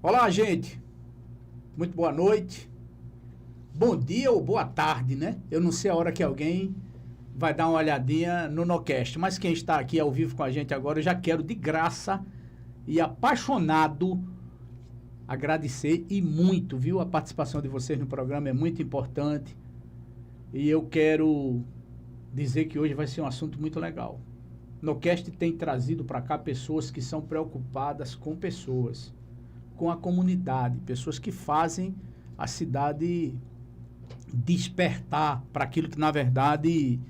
Olá, gente. Muito boa noite. Bom dia ou boa tarde, né? Eu não sei a hora que alguém vai dar uma olhadinha no Nocast, mas quem está aqui ao vivo com a gente agora, eu já quero de graça e apaixonado agradecer e muito, viu? A participação de vocês no programa é muito importante e eu quero dizer que hoje vai ser um assunto muito legal. Nocast tem trazido para cá pessoas que são preocupadas com pessoas, com a comunidade, pessoas que fazem a cidade despertar para aquilo que, na verdade,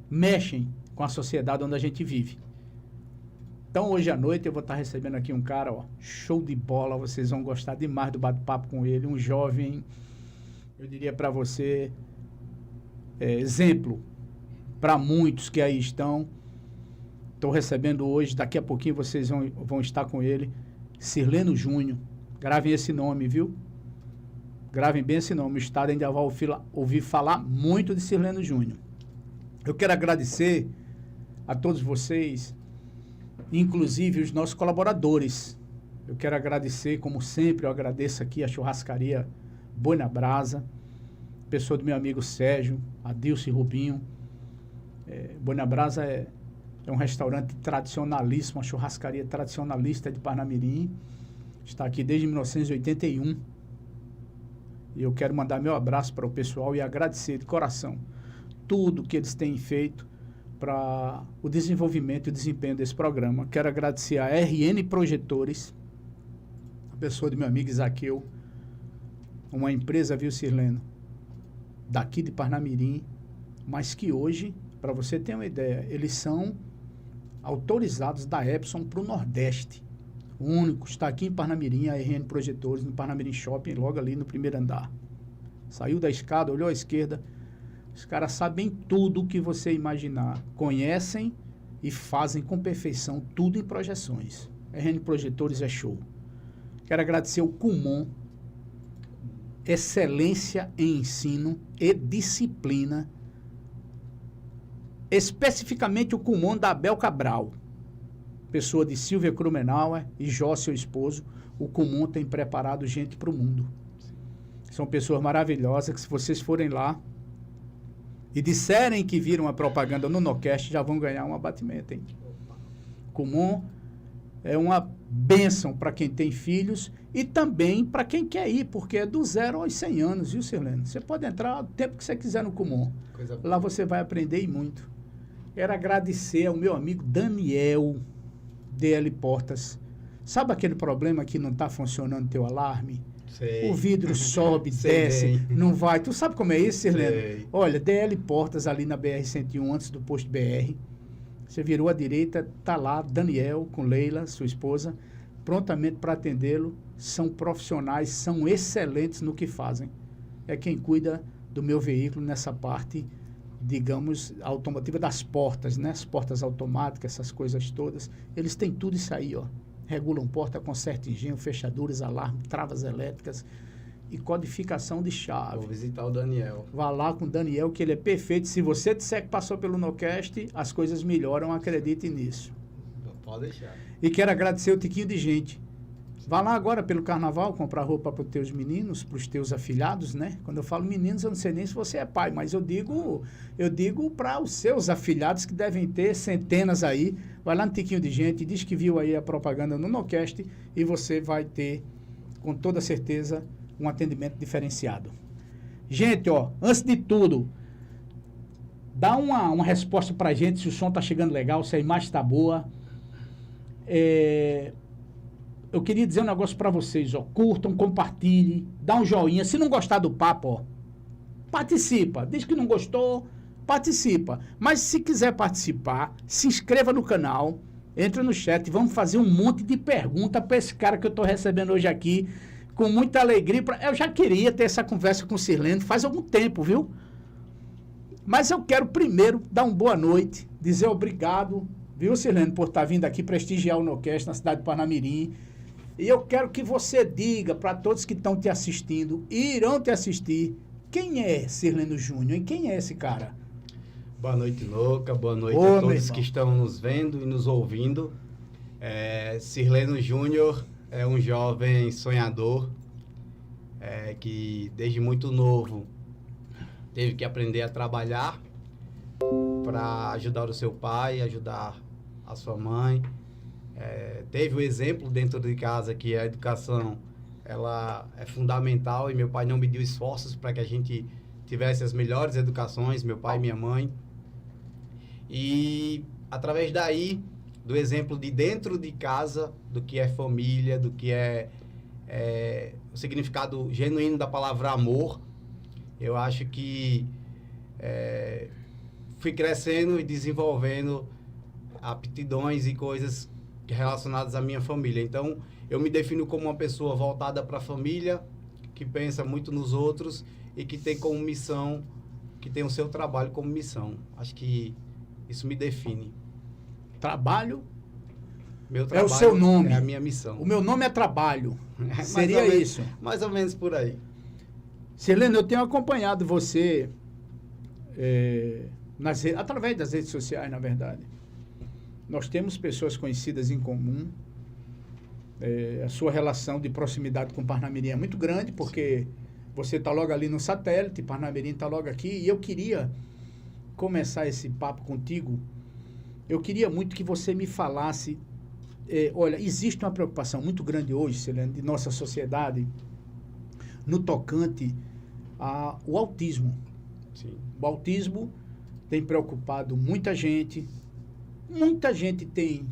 mexem com a sociedade onde a gente vive. Então, hoje à noite, eu vou estar recebendo aqui um cara, ó, show de bola, vocês vão gostar demais do bate-papo com ele, um jovem, eu diria para você, exemplo para muitos que aí estão. Estou recebendo hoje, daqui a pouquinho vocês vão estar com ele, Sirleno Júnior. Gravem esse nome, viu? Gravem bem esse nome. O Estado ainda vai ouvir falar muito de Sirleno Júnior. Eu quero agradecer a todos vocês, inclusive os nossos colaboradores. Eu quero agradecer, como sempre, eu agradeço aqui a churrascaria Boi na Brasa, pessoa do meu amigo Sérgio, Adilce e Rubinho. Boi na Brasa é um restaurante tradicionalíssimo, uma churrascaria tradicionalista de Parnamirim. Está aqui desde 1981. E eu quero mandar meu abraço para o pessoal e agradecer de coração tudo que eles têm feito para o desenvolvimento e o desempenho desse programa. Quero agradecer a RN Projetores, a pessoa do meu amigo Isaqueu, uma empresa, viu, Sirleno, daqui de Parnamirim, mas que hoje, para você ter uma ideia, eles são autorizados da Epson para o Nordeste. O único está aqui em Parnamirim, a RN Projetores, no Parnamirim Shopping, logo ali no primeiro andar. Saiu da escada, olhou à esquerda. Os caras sabem tudo o que você imaginar. Conhecem e fazem com perfeição tudo em projeções. RN Projetores é show. Quero agradecer o Kumon, excelência em ensino e disciplina, especificamente o Kumon da Abel Cabral, pessoa de Silvia Krumenauer e Jó, seu esposo. O Kumon tem preparado gente para o mundo. São pessoas maravilhosas que, se vocês forem lá e disserem que viram a propaganda no Nocast, já vão ganhar um abatimento, hein? Kumon é uma bênção para quem tem filhos e também para quem quer ir, porque é do 0 aos 100 anos, viu, Sirleno? Você pode entrar o tempo que você quiser no Kumon. Lá você vai aprender e muito. Quero agradecer ao meu amigo Daniel DL Portas. Sabe aquele problema que não está funcionando teu alarme? Sei. O vidro sobe, desce, não vai. Tu sabe como é isso, Sirleno? Olha, DL Portas ali na BR-101, antes do posto BR. Você virou à direita, tá lá Daniel com Leila, sua esposa, prontamente para atendê-lo. São profissionais, são excelentes no que fazem. É quem cuida do meu veículo nessa parte, digamos, automotiva das portas, né? As portas automáticas, essas coisas todas. Eles têm tudo isso aí, ó. Regulam porta, consertam engenho, fechaduras, alarme, travas elétricas e codificação de chave. Vou visitar o Daniel. Vá lá com o Daniel, que ele é perfeito. Se você disser que passou pelo Nocast, as coisas melhoram, acredite nisso. Pode deixar. E quero agradecer o Tiquinho de Gente. Vá lá agora pelo carnaval comprar roupa para os teus meninos, para os teus afilhados, né? Quando eu falo meninos, eu não sei nem se você é pai, mas eu digo para os seus afilhados, que devem ter centenas aí. Vai lá no Tiquinho de Gente, diz que viu aí a propaganda no Nocast e você vai ter, com toda certeza, um atendimento diferenciado. Gente, ó, antes de tudo, dá uma resposta pra gente se o som tá chegando legal, se a imagem tá boa. Eu queria dizer um negócio para vocês, ó. Curtam, compartilhem, dá um joinha. Se não gostar do papo, ó, participa. Diz que não gostou, participa. Mas se quiser participar, se inscreva no canal, entra no chat, vamos fazer um monte de perguntas para esse cara que eu estou recebendo hoje aqui, com muita alegria. Eu já queria ter essa conversa com o Sirleno faz algum tempo, viu? Mas eu quero primeiro dar uma boa noite, dizer obrigado, viu, Sirleno, por estar vindo aqui prestigiar o Nocast na cidade de Parnamirim. E eu quero que você diga para todos que estão te assistindo e irão te assistir, quem é Sirleno Júnior e quem é esse cara? Boa noite, Louca. Boa noite a todos que estão nos vendo e nos ouvindo. Sirleno Júnior é um jovem sonhador, que desde muito novo teve que aprender a trabalhar para ajudar o seu pai, ajudar a sua mãe. Teve o exemplo dentro de casa que a educação ela é fundamental e meu pai não mediu esforços para que a gente tivesse as melhores educações, meu pai e minha mãe. E através daí, do exemplo de dentro de casa, do que é família, do que é o significado genuíno da palavra amor, eu acho que fui crescendo e desenvolvendo aptidões e coisas relacionadas à minha família. Então, eu me defino como uma pessoa voltada para a família, que pensa muito nos outros e que tem como missão, que tem o seu trabalho como missão. Acho que isso me define. Trabalho? Meu trabalho é o seu nome. É a minha missão. O meu nome é trabalho. Seria isso. Mais ou menos por aí. Sirleno, eu tenho acompanhado você através das redes sociais, na verdade. Nós temos pessoas conhecidas em comum. A sua relação de proximidade com Parnamirim é muito grande, porque você está logo ali no satélite, Parnamirim está logo aqui, e eu queria começar esse papo contigo. Eu queria muito que você me falasse, olha, existe uma preocupação muito grande hoje, Sirleno, de nossa sociedade, no tocante ao autismo. Sim. O autismo tem preocupado muita gente. Muita gente tem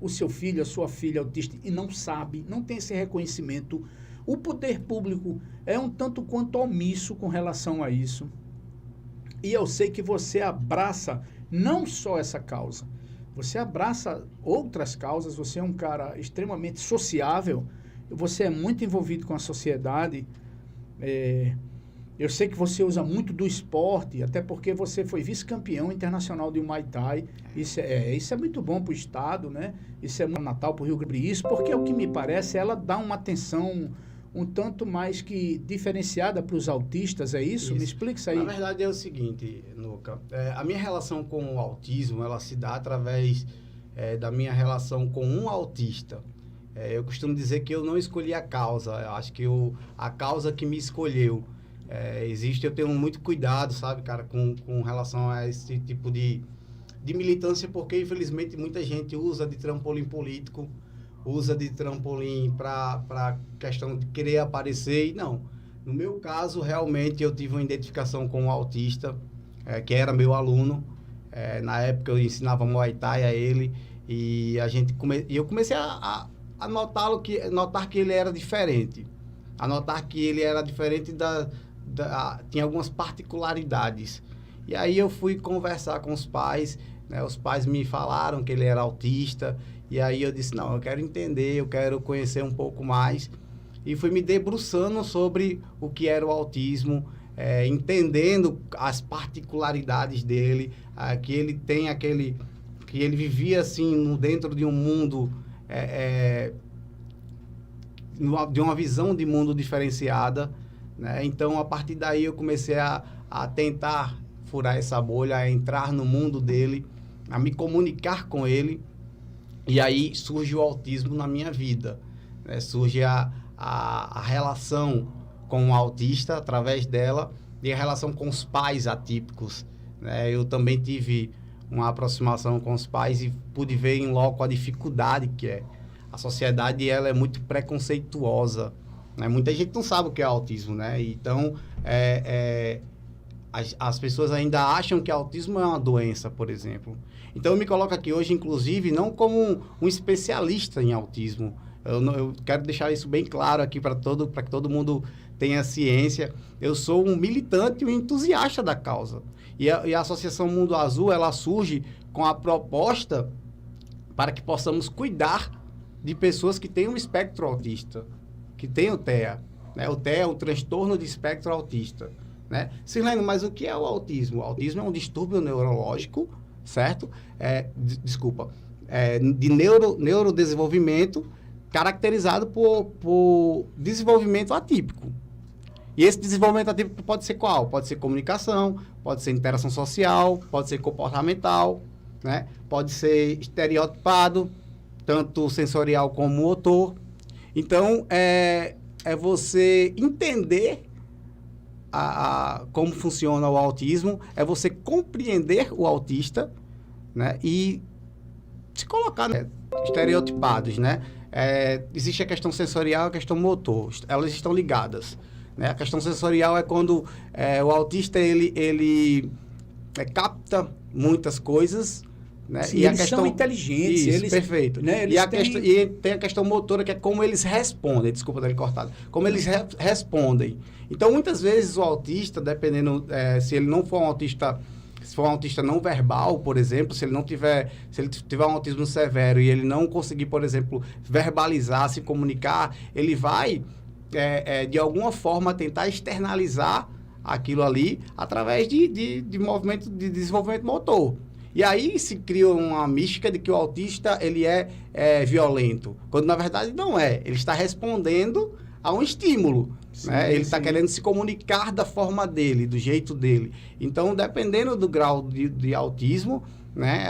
o seu filho, a sua filha autista e não sabe, não tem esse reconhecimento. O poder público é um tanto quanto omisso com relação a isso. E eu sei que você abraça não só essa causa, você abraça outras causas, você é um cara extremamente sociável, você é muito envolvido com a sociedade. Eu sei que você usa muito do esporte, até porque você foi vice-campeão internacional de Muay Thai. Isso é muito bom para o Estado, né? Isso é muito Natal para o Rio Grande do Sul, porque o que me parece, ela dá uma atenção um tanto mais que diferenciada para os autistas, é isso? Me explica isso aí. Na verdade é o seguinte, Nuca, a minha relação com o autismo, ela se dá através da minha relação com um autista. Eu costumo dizer que eu não escolhi a causa, eu acho que a causa que me escolheu. Eu tenho muito cuidado, sabe, cara, com relação a esse tipo de militância, porque infelizmente muita gente usa de trampolim político, usa de trampolim para questão de querer aparecer, e não. No meu caso, realmente, eu tive uma identificação com um autista, que era meu aluno. Na época, eu ensinava Muay Thai a ele, e eu comecei a notar que ele era diferente. A notar que ele era diferente tinha algumas particularidades. E aí eu fui conversar com os pais, né? Os pais me falaram que ele era autista, e aí eu disse, não, eu quero entender, eu quero conhecer um pouco mais. E fui me debruçando sobre o que era o autismo, entendendo as particularidades dele, que ele tem que ele vivia assim dentro de um mundo, de uma visão de mundo diferenciada, né? Então, a partir daí, eu comecei a tentar furar essa bolha, a entrar no mundo dele, a me comunicar com ele. E aí surge o autismo na minha vida, né? Surge a relação com o autista através dela e a relação com os pais atípicos, né? Eu também tive uma aproximação com os pais e pude ver em loco a dificuldade que é. A sociedade, ela é muito preconceituosa, né? Muita gente não sabe o que é autismo, né? Então, as pessoas ainda acham que autismo é uma doença, por exemplo. Então, eu me coloco aqui hoje, inclusive, não como um especialista em autismo. Eu quero deixar isso bem claro aqui para que todo mundo tenha ciência. Eu sou um militante e um entusiasta da causa. E a Associação Mundo Azul, ela surge com a proposta para que possamos cuidar de pessoas que têm um espectro autista, que têm o TEA. Né? O TEA é o transtorno de espectro autista. Né? Sirleno, mas o que é o autismo? O autismo é um distúrbio neurológico, certo? De neurodesenvolvimento, caracterizado por desenvolvimento atípico. E esse desenvolvimento atípico pode ser qual? Pode ser comunicação, pode ser interação social, pode ser comportamental, né? Pode ser estereotipado, tanto sensorial como motor. Então, é você entender como funciona o autismo, é você compreender o autista, né? E se colocar, né, estereotipados, né? Existe a questão sensorial e a questão motor. Elas estão ligadas, né? A questão sensorial é quando o autista, ele capta muitas coisas, né? Sim, e eles são inteligentes. Isso, eles, perfeito. Né, eles e tem a questão motora, que é como eles respondem. Desculpa ter cortado. Como eles respondem. Então, muitas vezes, o autista, dependendo, se ele não for um autista, se for um autista não verbal, por exemplo, se ele tiver um autismo severo e ele não conseguir, por exemplo, verbalizar, se comunicar, ele vai, de alguma forma, tentar externalizar aquilo ali através de movimento, de desenvolvimento motor. E aí se cria uma mística de que o autista ele é violento, quando na verdade não é. Ele está respondendo a um estímulo. Sim, né? Ele está querendo se comunicar da forma dele, do jeito dele. Então, dependendo do grau de autismo, né,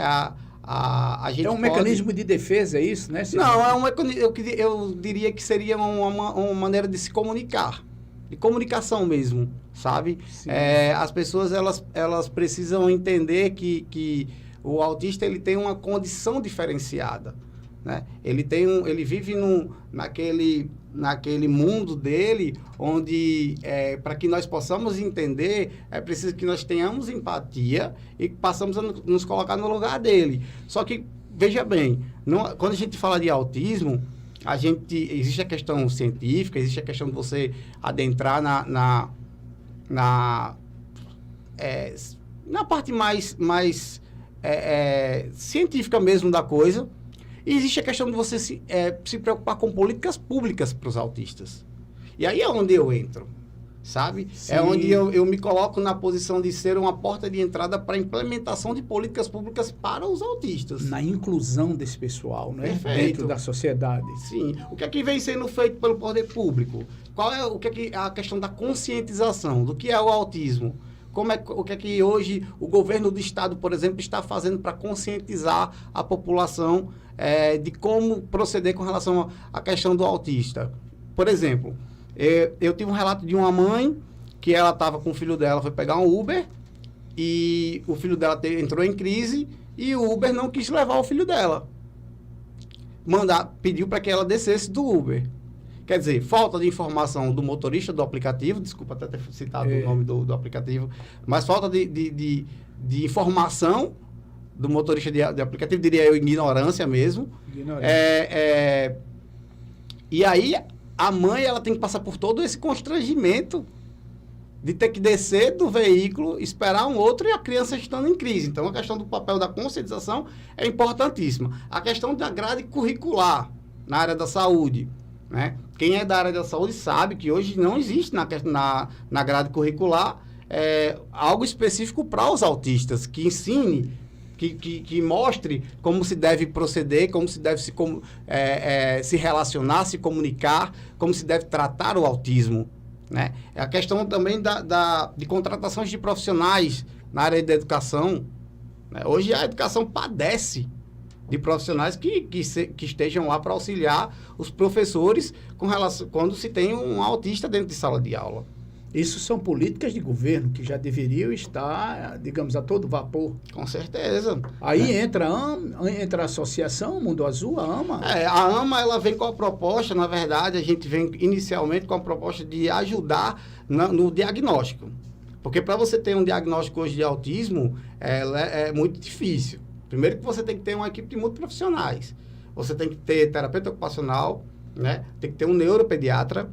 a gente mecanismo de defesa, é isso? Né? Não, eu diria que seria uma maneira de se comunicar. De comunicação mesmo, sabe? As pessoas, elas precisam entender que o autista, ele tem uma condição diferenciada, né? Ele vive naquele mundo dele, onde, para que nós possamos entender, é preciso que nós tenhamos empatia e passamos a nos colocar no lugar dele. Só que, veja bem, quando a gente fala de autismo, existe a questão científica, existe a questão de você adentrar na parte mais científica mesmo da coisa, e existe a questão de você se preocupar com políticas públicas para os autistas. E aí é onde eu entro, sabe? Sim. É onde eu me coloco na posição de ser uma porta de entrada para a implementação de políticas públicas para os autistas. Na inclusão desse pessoal, né? Perfeito. Dentro da sociedade. Sim. O que é que vem sendo feito pelo poder público? O que é a questão da conscientização do que é o autismo? O que é que hoje o governo do estado, por exemplo, está fazendo para conscientizar a população de como proceder com relação à questão do autista? Por exemplo, eu tive um relato de uma mãe que ela estava com o filho dela, foi pegar um Uber e o filho dela entrou em crise e o Uber não quis levar o filho dela. Pediu para que ela descesse do Uber. Quer dizer, falta de informação do motorista do aplicativo, desculpa até ter citado o nome do aplicativo, mas falta de informação do motorista de aplicativo, diria eu, ignorância mesmo. E aí, a mãe, ela tem que passar por todo esse constrangimento de ter que descer do veículo, esperar um outro e a criança estando em crise. Então, a questão do papel da conscientização é importantíssima. A questão da grade curricular na área da saúde, né? Quem é da área da saúde sabe que hoje não existe na grade curricular algo específico para os autistas, que ensine, que mostre como se deve proceder, como se deve se relacionar, se comunicar, como se deve tratar o autismo, né? A questão também de contratações de profissionais na área da educação, né? Hoje a educação padece de profissionais que estejam lá para auxiliar os professores quando se tem um autista dentro de sala de aula. Isso são políticas de governo que já deveriam estar, digamos, a todo vapor. Com certeza. Aí entra a associação Mundo Azul, a AMA. A AMA, ela vem com a proposta, na verdade, a gente vem inicialmente com a proposta de ajudar no diagnóstico. Porque para você ter um diagnóstico hoje de autismo, é muito difícil. Primeiro que você tem que ter uma equipe de muitos profissionais. Você tem que ter terapeuta ocupacional, né? Tem que ter um neuropediatra.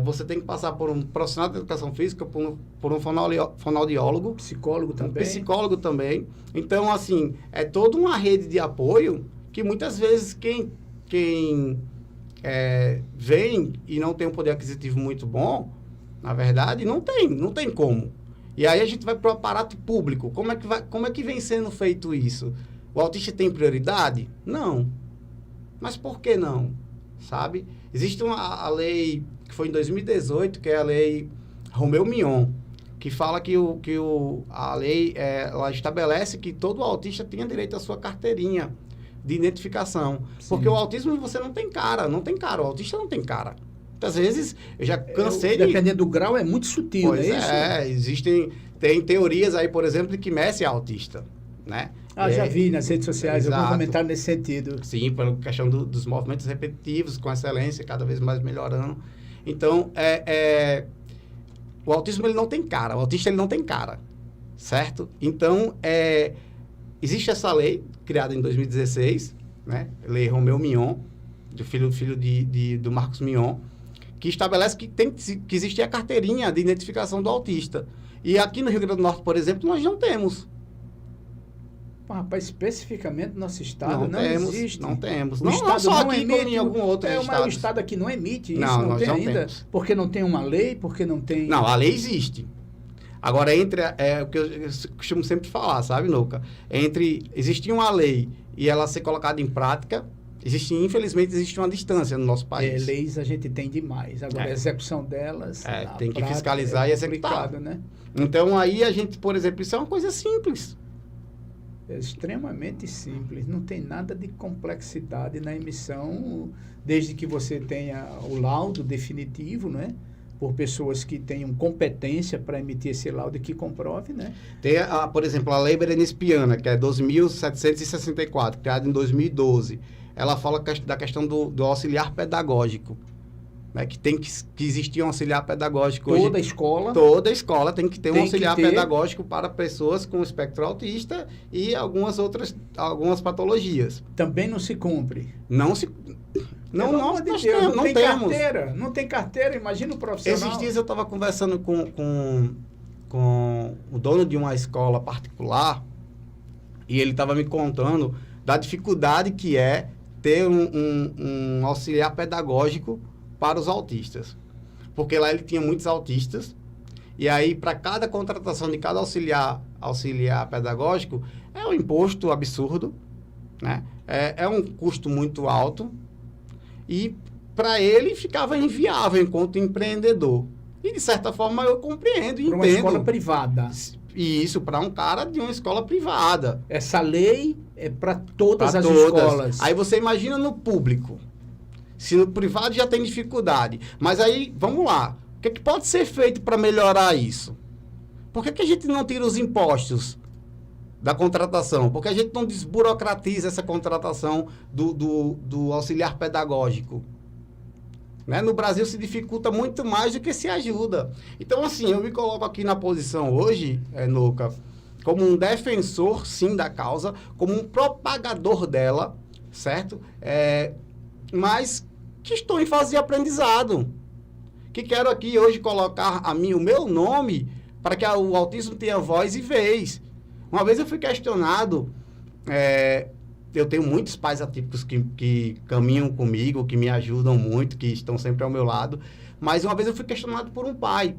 Você tem que passar por um profissional de educação física, por um fonoaudiólogo. Psicólogo também. Psicólogo também. Então, assim, é toda uma rede de apoio que muitas vezes quem vem e não tem um poder aquisitivo muito bom, na verdade, não tem como. E aí a gente vai para o aparato público. Como é que vem sendo feito isso? O autista tem prioridade? Não. Mas por que não? Sabe? Existe a lei que foi em 2018, que é a lei Romeu Mignon, que fala que a lei ela estabelece que todo autista tenha direito à sua carteirinha de identificação. Sim. Porque o autismo você não tem cara, o autista não tem cara. Muitas vezes eu já cansei dependendo do grau, é muito sutil, pois é isso? Tem teorias aí, por exemplo, que Messi é autista, né? Já vi nas redes sociais algum exato. comentário nesse sentido. Sim, pela questão dos movimentos repetitivos, com excelência, cada vez mais melhorando. Então, o autismo ele não tem cara, o autista ele não tem cara, certo? Então, existe essa lei, criada em 2016, né? Lei Romeu Mignon, filho do Marcos Mignon, que estabelece que tem que existir a carteirinha de identificação do autista. E aqui no Rio Grande do Norte, por exemplo, nós não temos. Rapaz, especificamente no nosso estado não existe. Não temos. O estado só não aqui, emite, como em algum outro estado. O estado aqui não emite isso, não não tem não ainda. Temos. Porque não tem uma lei, porque não tem... Não, a lei existe. Agora, o que eu costumo sempre falar, sabe, Nouca? Existir uma lei e ela ser colocada em prática, infelizmente, existe uma distância no nosso país. Leis a gente tem demais. Agora, a execução delas... tem que fiscalizar e executar. Né? Então, aí a gente, por exemplo, isso é uma coisa simples. É extremamente simples. Não tem nada de complexidade na emissão, desde que você tenha o laudo definitivo, né? Por pessoas que tenham competência para emitir esse laudo e que comprove, né? Tem, por exemplo, a Lei Berenice Piana, que é 2.764, criada em 2012. Ela fala da questão do auxiliar pedagógico, né? Que tem que existir um auxiliar pedagógico. Toda escola tem que ter um auxiliar pedagógico para pessoas com espectro autista e algumas patologias. Também não se cumpre. Não tem carteira, imagina o profissional. Esses dias eu estava conversando com o dono de uma escola particular e ele estava me contando da dificuldade que é ter um auxiliar pedagógico para os autistas. Porque lá ele tinha muitos autistas e aí para cada contratação de cada auxiliar pedagógico é um imposto absurdo, né? É um custo muito alto e para ele ficava inviável enquanto empreendedor. E de certa forma eu compreendo e entendo. Para uma escola privada. E isso para um cara de uma escola privada. Essa lei é para todas as escolas. Aí você imagina no público. Se no privado já tem dificuldade. Mas aí, vamos lá. O que pode ser feito para melhorar isso? Por que a gente não tira os impostos da contratação? Por que a gente não desburocratiza essa contratação do auxiliar pedagógico? Né? No Brasil se dificulta muito mais do que se ajuda. Então, assim, eu me coloco aqui na posição hoje, Nouca, como um defensor, sim, da causa, como um propagador dela, certo? Mas que estou em fase de aprendizado. Que quero aqui hoje colocar o meu nome para que o autismo tenha voz e vez. Uma vez eu fui questionado, eu tenho muitos pais atípicos que caminham comigo, que me ajudam muito, que estão sempre ao meu lado, mas uma vez eu fui questionado por um pai,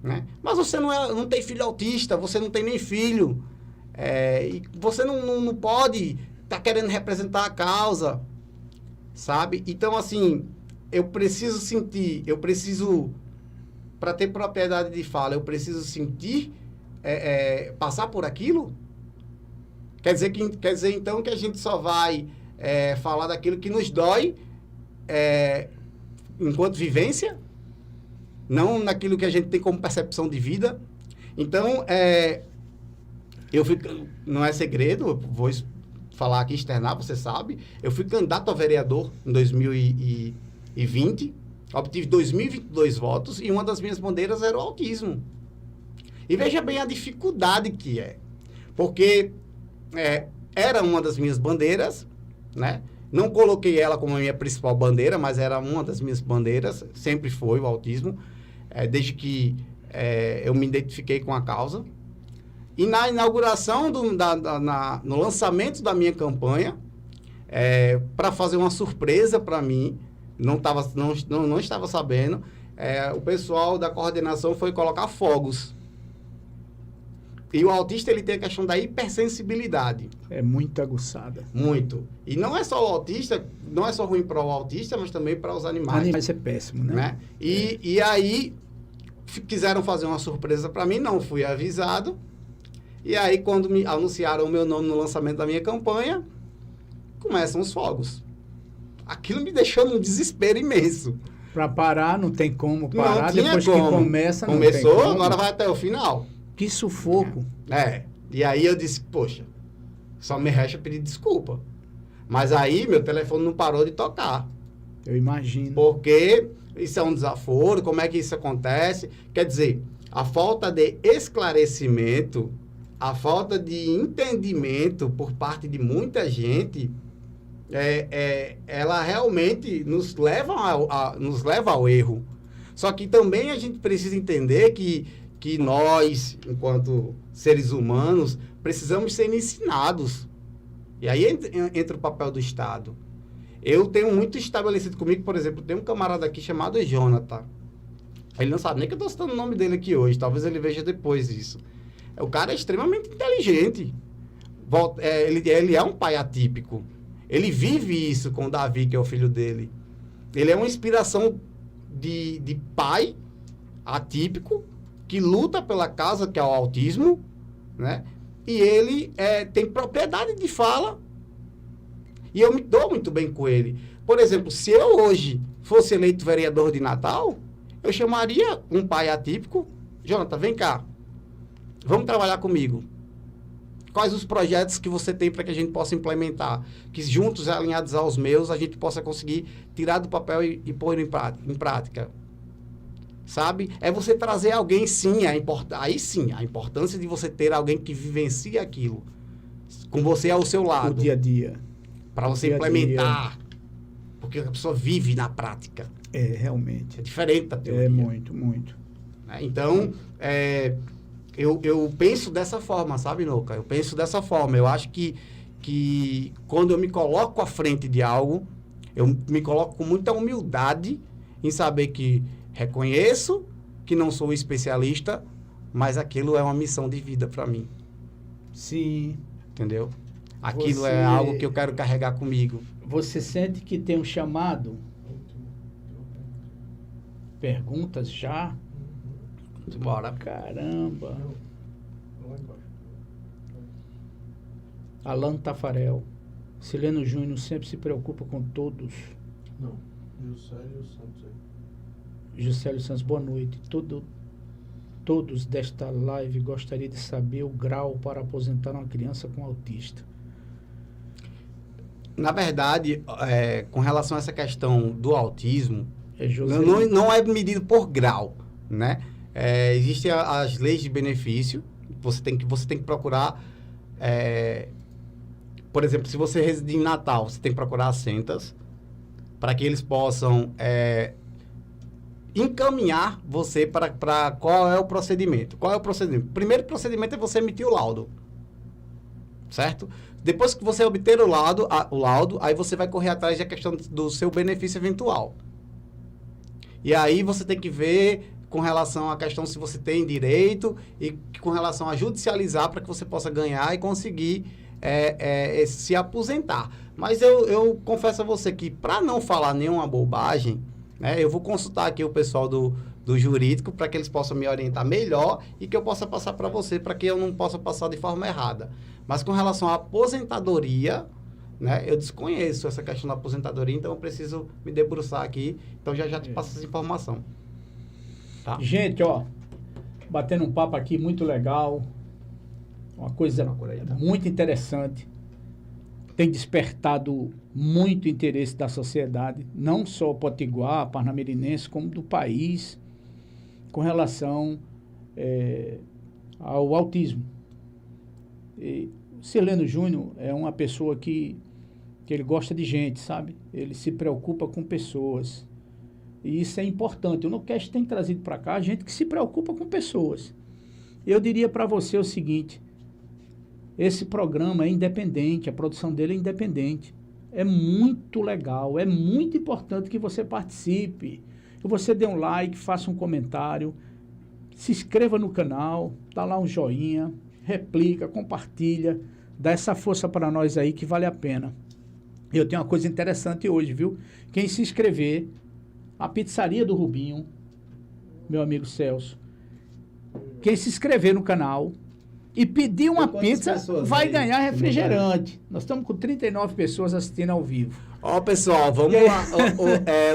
né? Mas você não tem filho autista, você não tem nem filho, e você não pode estar querendo representar a causa, sabe? Então, assim, para ter propriedade de fala, eu preciso sentir, passar por aquilo. Quer dizer, então, que a gente só vai falar daquilo que nos dói enquanto vivência, não naquilo que a gente tem como percepção de vida. Então, não é segredo, eu vou falar aqui, externar, você sabe, eu fui candidato a vereador em 2020, obtive 2.022 votos e uma das minhas bandeiras era o autismo. E veja bem a dificuldade que é, porque era uma das minhas bandeiras, né? Não coloquei ela como a minha principal bandeira, mas era uma das minhas bandeiras, sempre foi o autismo, desde que eu me identifiquei com a causa. E na inauguração, no lançamento da minha campanha, para fazer uma surpresa para mim, não estava sabendo, o pessoal da coordenação foi colocar fogos. E o autista, ele tem a questão da hipersensibilidade. É muito aguçada. Muito. E não é só o autista, não é só ruim para o autista, mas também para os animais. Animais é péssimo, né? E aí, quiseram fazer uma surpresa para mim, não fui avisado. E aí, quando me anunciaram o meu nome no lançamento da minha campanha, começam os fogos. Aquilo me deixou num desespero imenso. Para parar, não tem como parar. Não tinha Depois como. que começa, não Começou, tem como. agora vai até o final. Que sufoco. E aí eu disse, poxa, só me resta pedir desculpa. Mas aí meu telefone não parou de tocar. Eu imagino. Porque isso é um desaforo, como é que isso acontece? Quer dizer, a falta de esclarecimento, a falta de entendimento por parte de muita gente, ela realmente nos leva ao erro. Só que também a gente precisa entender que nós, enquanto seres humanos, precisamos ser ensinados. E aí entra o papel do Estado. Eu tenho muito estabelecido comigo, por exemplo, tem um camarada aqui chamado Jonathan. Ele não sabe nem que eu estou citando o nome dele aqui hoje, talvez ele veja depois isso. O cara é extremamente inteligente. Ele é um pai atípico. Ele vive isso com o Davi, que é o filho dele. Ele é uma inspiração de pai atípico, que luta pela causa, que é o autismo, né? E ele tem propriedade de fala. E eu me dou muito bem com ele. Por exemplo, se eu hoje fosse eleito vereador de Natal, eu chamaria um pai atípico. Jonathan, vem cá. Vamos trabalhar comigo. Quais os projetos que você tem para que a gente possa implementar? Que juntos, alinhados aos meus, a gente possa conseguir tirar do papel e pôr em prática. Sabe? É você trazer alguém, sim, aí sim, a importância de você ter alguém que vivencia aquilo. Com você ao seu lado. O dia a dia. Para você implementar. Porque a pessoa vive na prática. Realmente. É diferente da teoria. Muito, muito. Então, eu penso dessa forma, sabe, Nouca? Eu penso dessa forma. Eu acho que quando eu me coloco à frente de algo, eu me coloco com muita humildade em saber que reconheço que não sou especialista, mas aquilo é uma missão de vida para mim. Sim. Entendeu? Aquilo é algo que eu quero carregar comigo. Você sente que tem um chamado? Perguntas já? Bora. Caramba. Alan Tafarel. Sileno Júnior sempre se preocupa com todos. Não. Juscelio Santos aí. Juscelio Santos, boa noite. Todos desta live gostariam de saber o grau para aposentar uma criança com autista. Na verdade, com relação a essa questão do autismo, Joselino. não é medido por grau, né? Existem as leis de benefício. Você tem que procurar, por exemplo, se você reside em Natal, você tem que procurar as Centas para que eles possam encaminhar você para qual é o procedimento. Qual é o procedimento? O primeiro procedimento é você emitir o laudo, certo? Depois que você obter o laudo, aí você vai correr atrás da questão do seu benefício eventual. E aí você tem que ver com relação à questão se você tem direito e com relação a judicializar para que você possa ganhar e conseguir se aposentar. Mas eu confesso a você que, para não falar nenhuma bobagem, né, eu vou consultar aqui o pessoal do jurídico para que eles possam me orientar melhor e que eu possa passar para você, para que eu não possa passar de forma errada. Mas com relação à aposentadoria, né, eu desconheço essa questão da aposentadoria, então eu preciso me debruçar aqui. Então já te passo essa informação. Tá? Gente, batendo um papo aqui muito legal, uma coisa muito interessante, tem despertado muito interesse da sociedade, não só potiguar, parnamirinense, como do país, com relação ao autismo. E Sileno Júnior é uma pessoa que ele gosta de gente, sabe? Ele se preocupa com pessoas. E isso é importante. O NoCast tem trazido para cá gente que se preocupa com pessoas. Eu diria para você o seguinte: esse programa é independente, a produção dele é independente. É muito legal, é muito importante que você participe. Que você dê um like, faça um comentário, se inscreva no canal, dá lá um joinha, replica, compartilha, dá essa força para nós aí que vale a pena. Eu tenho uma coisa interessante hoje, viu? Quem se inscrever, a Pizzaria do Rubinho, meu amigo Celso, quem se inscrever no canal, e pedir uma Tem quantas pizza, pessoas vai aí? ganhar refrigerante. Nós estamos com 39 pessoas assistindo ao vivo. Ó, pessoal, vamos E aí? lá.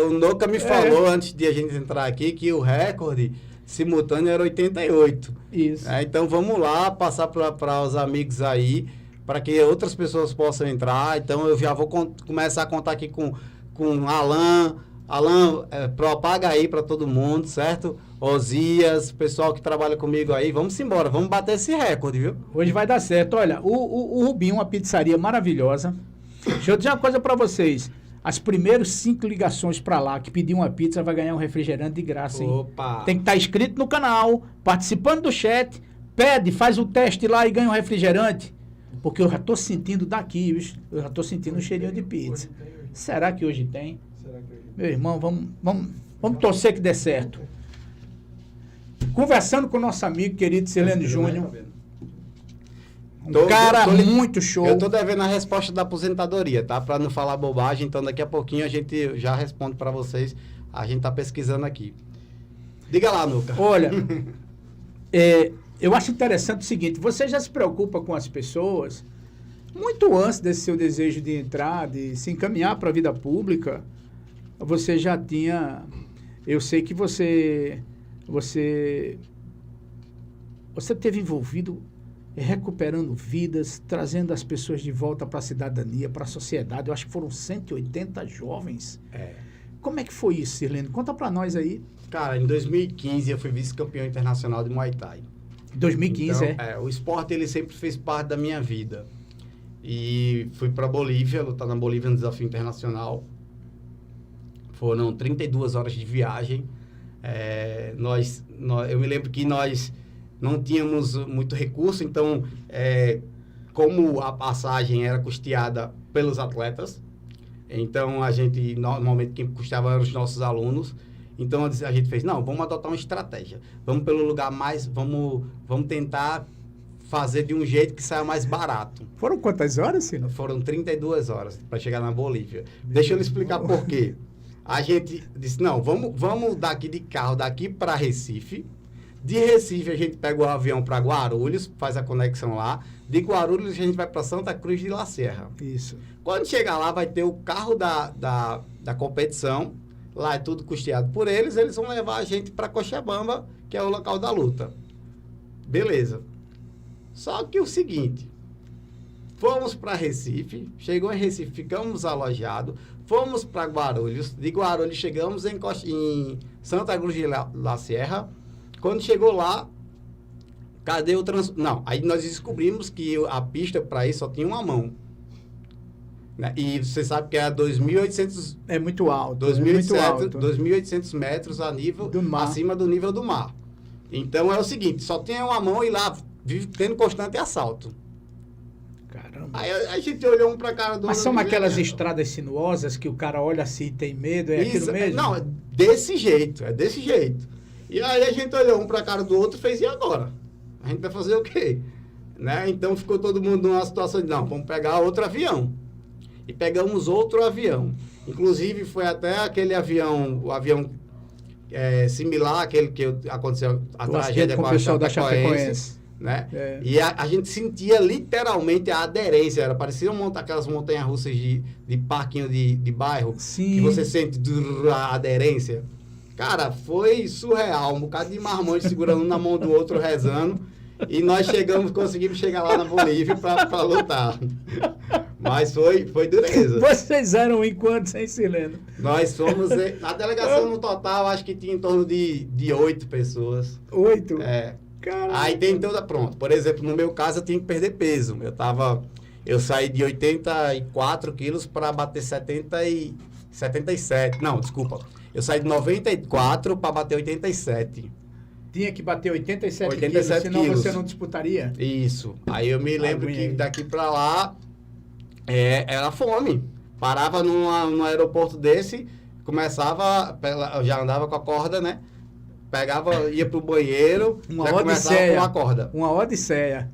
O Noca me falou, antes de a gente entrar aqui, que o recorde simultâneo era 88. Isso. Então, vamos lá, passar para os amigos aí, para que outras pessoas possam entrar. Então, eu já vou começar a contar aqui com Alan. Alan, propaga aí para todo mundo, certo? Osias, pessoal que trabalha comigo aí, vamos embora, vamos bater esse recorde, viu? Hoje vai dar certo. Olha, o Rubinho, uma pizzaria maravilhosa. Deixa eu dizer uma coisa para vocês. As primeiras 5 ligações para lá que pedir uma pizza vai ganhar um refrigerante de graça, hein? Opa! Tem que estar inscrito no canal, participando do chat, pede, faz o teste lá e ganha um refrigerante. Porque eu já estou sentindo daqui, viu? Eu já estou sentindo um cheirinho de pizza. Será que hoje tem? Será que hoje? Meu irmão, vamos torcer que dê certo. Conversando com o nosso amigo querido Sileno Júnior, um cara muito show. Eu tô devendo a resposta da aposentadoria, tá? Para não falar bobagem, então daqui a pouquinho a gente já responde para vocês. A gente tá pesquisando aqui. Diga lá, Nuca. Olha, eu acho interessante o seguinte, você já se preocupa com as pessoas muito antes desse seu desejo de entrar, de se encaminhar para a vida pública. Você já tinha... Eu sei que você teve envolvido recuperando vidas, trazendo as pessoas de volta para a cidadania, para a sociedade. Eu acho que foram 180 jovens. Como é que foi isso, Sirlene? Conta para nós aí. Cara, em 2015 eu fui vice-campeão internacional de Muay Thai. 2015, então, o esporte ele sempre fez parte da minha vida. E fui para Bolívia, lutar na Bolívia no desafio internacional. Foram 32 horas de viagem. Eu me lembro que nós não tínhamos muito recurso, então, como a passagem era custeada pelos atletas, então a gente, normalmente, quem custava eram os nossos alunos, então a gente fez, não, vamos adotar uma estratégia, vamos pelo lugar mais, vamos tentar fazer de um jeito que saia mais barato. Foram quantas horas, Sino? Foram 32 horas para chegar na Bolívia. Deixa eu lhe explicar por quê. A gente disse, não, vamos daqui de carro, daqui para Recife. De Recife a gente pega o avião para Guarulhos, faz a conexão lá. De Guarulhos a gente vai para Santa Cruz de La Serra. Isso. Quando chegar lá vai ter o carro da competição, lá é tudo custeado por eles vão levar a gente para Cochabamba, que é o local da luta. Beleza. Só que o seguinte, fomos para Recife, chegou em Recife, ficamos alojados, fomos para Guarulhos, de Guarulhos chegamos em Santa Cruz de La Serra. Quando chegou lá, cadê o Não, aí nós descobrimos que a pista para isso só tinha uma mão. Né? E você sabe que é 2.800... É muito alto. 2.800 metros acima do nível do mar. Então é o seguinte, só tinha uma mão e lá vive tendo constante assalto. Caramba. Aí a gente olhou um pra cara do outro. Mas são aquelas estradas sinuosas que o cara olha assim e tem medo, aquilo mesmo? Não, é desse jeito. E aí a gente olhou um pra cara do outro e fez, e agora? A gente vai fazer o quê? Né? Então ficou todo mundo numa situação de, não, vamos pegar outro avião. E pegamos outro avião. Inclusive foi até aquele avião, o avião similar àquele que aconteceu a tragédia com o pessoal da Chapecoense. Né? E a gente sentia literalmente a aderência, parecia aquelas montanhas-russas de parquinho de bairro. Sim. Que você sente a aderência. Cara, foi surreal, um bocado de marmanjo segurando um na mão do outro, rezando, e nós conseguimos chegar lá na Bolívia para lutar. Mas foi dureza. Vocês eram em quantos, hein, Sileno? Nós fomos, na delegação no total, acho que tinha em torno de 8 pessoas. 8? Caramba. Aí tem toda, pronto. Por exemplo, no meu caso, eu tinha que perder peso. Eu saí de 84 quilos para bater 77. Não, desculpa. Eu saí de 94 para bater 87. Tinha que bater 87 quilos, senão você não disputaria? Isso. Aí eu me lembro que daqui para lá era fome. Parava num aeroporto desse, eu já andava com a corda, né? Pegava, ia pro banheiro, já começava com a corda. Uma odisseia.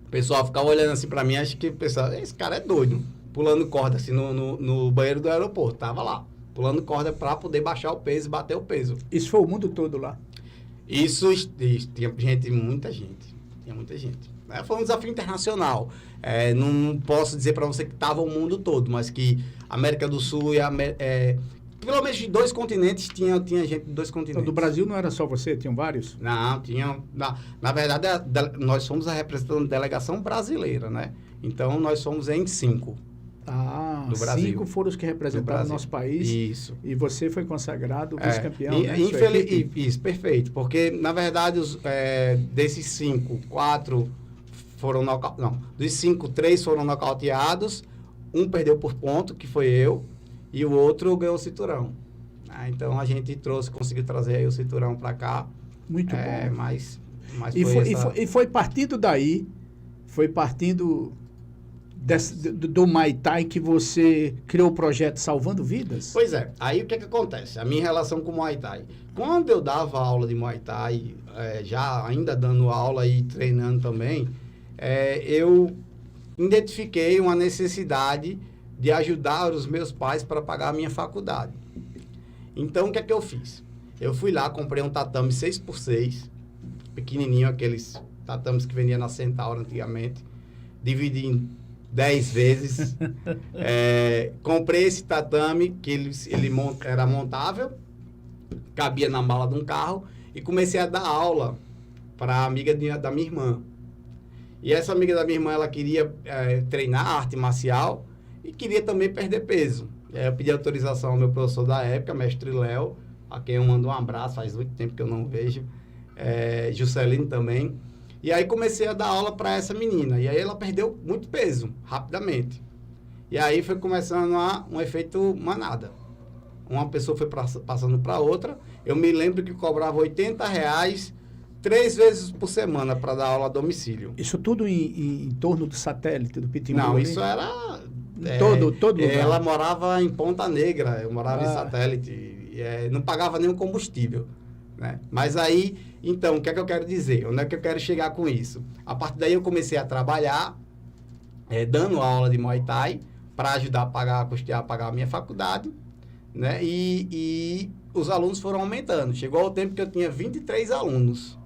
O pessoal ficava olhando assim pra mim, acho que o pessoal, esse cara é doido. Pulando corda assim no banheiro do aeroporto, tava lá. Pulando corda pra poder baixar o peso e bater o peso. Isso foi o mundo todo lá? Isso tinha muita gente. Tinha muita gente. Foi um desafio internacional. Não posso dizer para você que estava o mundo todo, mas que América do Sul e pelo menos de 2 continentes tinha gente de 2 continentes. Então, do Brasil não era só você? Tinham vários? Não, tinha... Na verdade, nós somos a representante da delegação brasileira, né? Então, nós somos em 5. Do Brasil. 5 foram os que representaram o nosso país. Isso. E você foi consagrado vice-campeão, né? Isso, perfeito. Porque, na verdade, desses 5, 4 foram nocauteados. Não, dos 5, 3 foram nocauteados. Um perdeu por ponto, que foi eu. E o outro ganhou o cinturão. Então, a gente conseguiu trazer aí o cinturão para cá. Muito bom. Mas e foi partindo daí, foi partindo do Muay Thai que você criou o projeto Salvando Vidas? Pois é. Aí, o que acontece? A minha relação com o Muay Thai. Quando eu dava aula de Muay Thai, já ainda dando aula e treinando também, eu identifiquei uma necessidade de ajudar os meus pais para pagar a minha faculdade. Então, o que eu fiz? Eu fui lá, comprei um tatame 6x6, pequenininho, aqueles tatames que vendia na Centauro antigamente, dividi em 10 vezes. Comprei esse tatame, que ele era montável, cabia na mala de um carro, e comecei a dar aula para a amiga da minha irmã. E essa amiga da minha irmã, ela queria treinar arte marcial, e queria também perder peso. Eu pedi autorização ao meu professor da época, mestre Léo, a quem eu mando um abraço, faz muito tempo que eu não vejo, Juscelino também. E aí comecei a dar aula para essa menina, e aí ela perdeu muito peso, rapidamente. E aí foi começando um efeito manada. Uma pessoa foi passando para outra, eu me lembro que cobrava R$80, 3 vezes por semana para dar aula a domicílio. Isso tudo em torno do satélite, do Pitbull? Não, isso era... Todo lugar. Ela morava em Ponta Negra, eu morava em Satélite, não pagava nenhum combustível, né? Mas aí, então, o que é que eu quero dizer? Onde é que eu quero chegar com isso? A partir daí eu comecei a trabalhar, dando aula de Muay Thai, para ajudar a custear, a pagar a minha faculdade, né? E os alunos foram aumentando. Chegou ao tempo que eu tinha 23 alunos.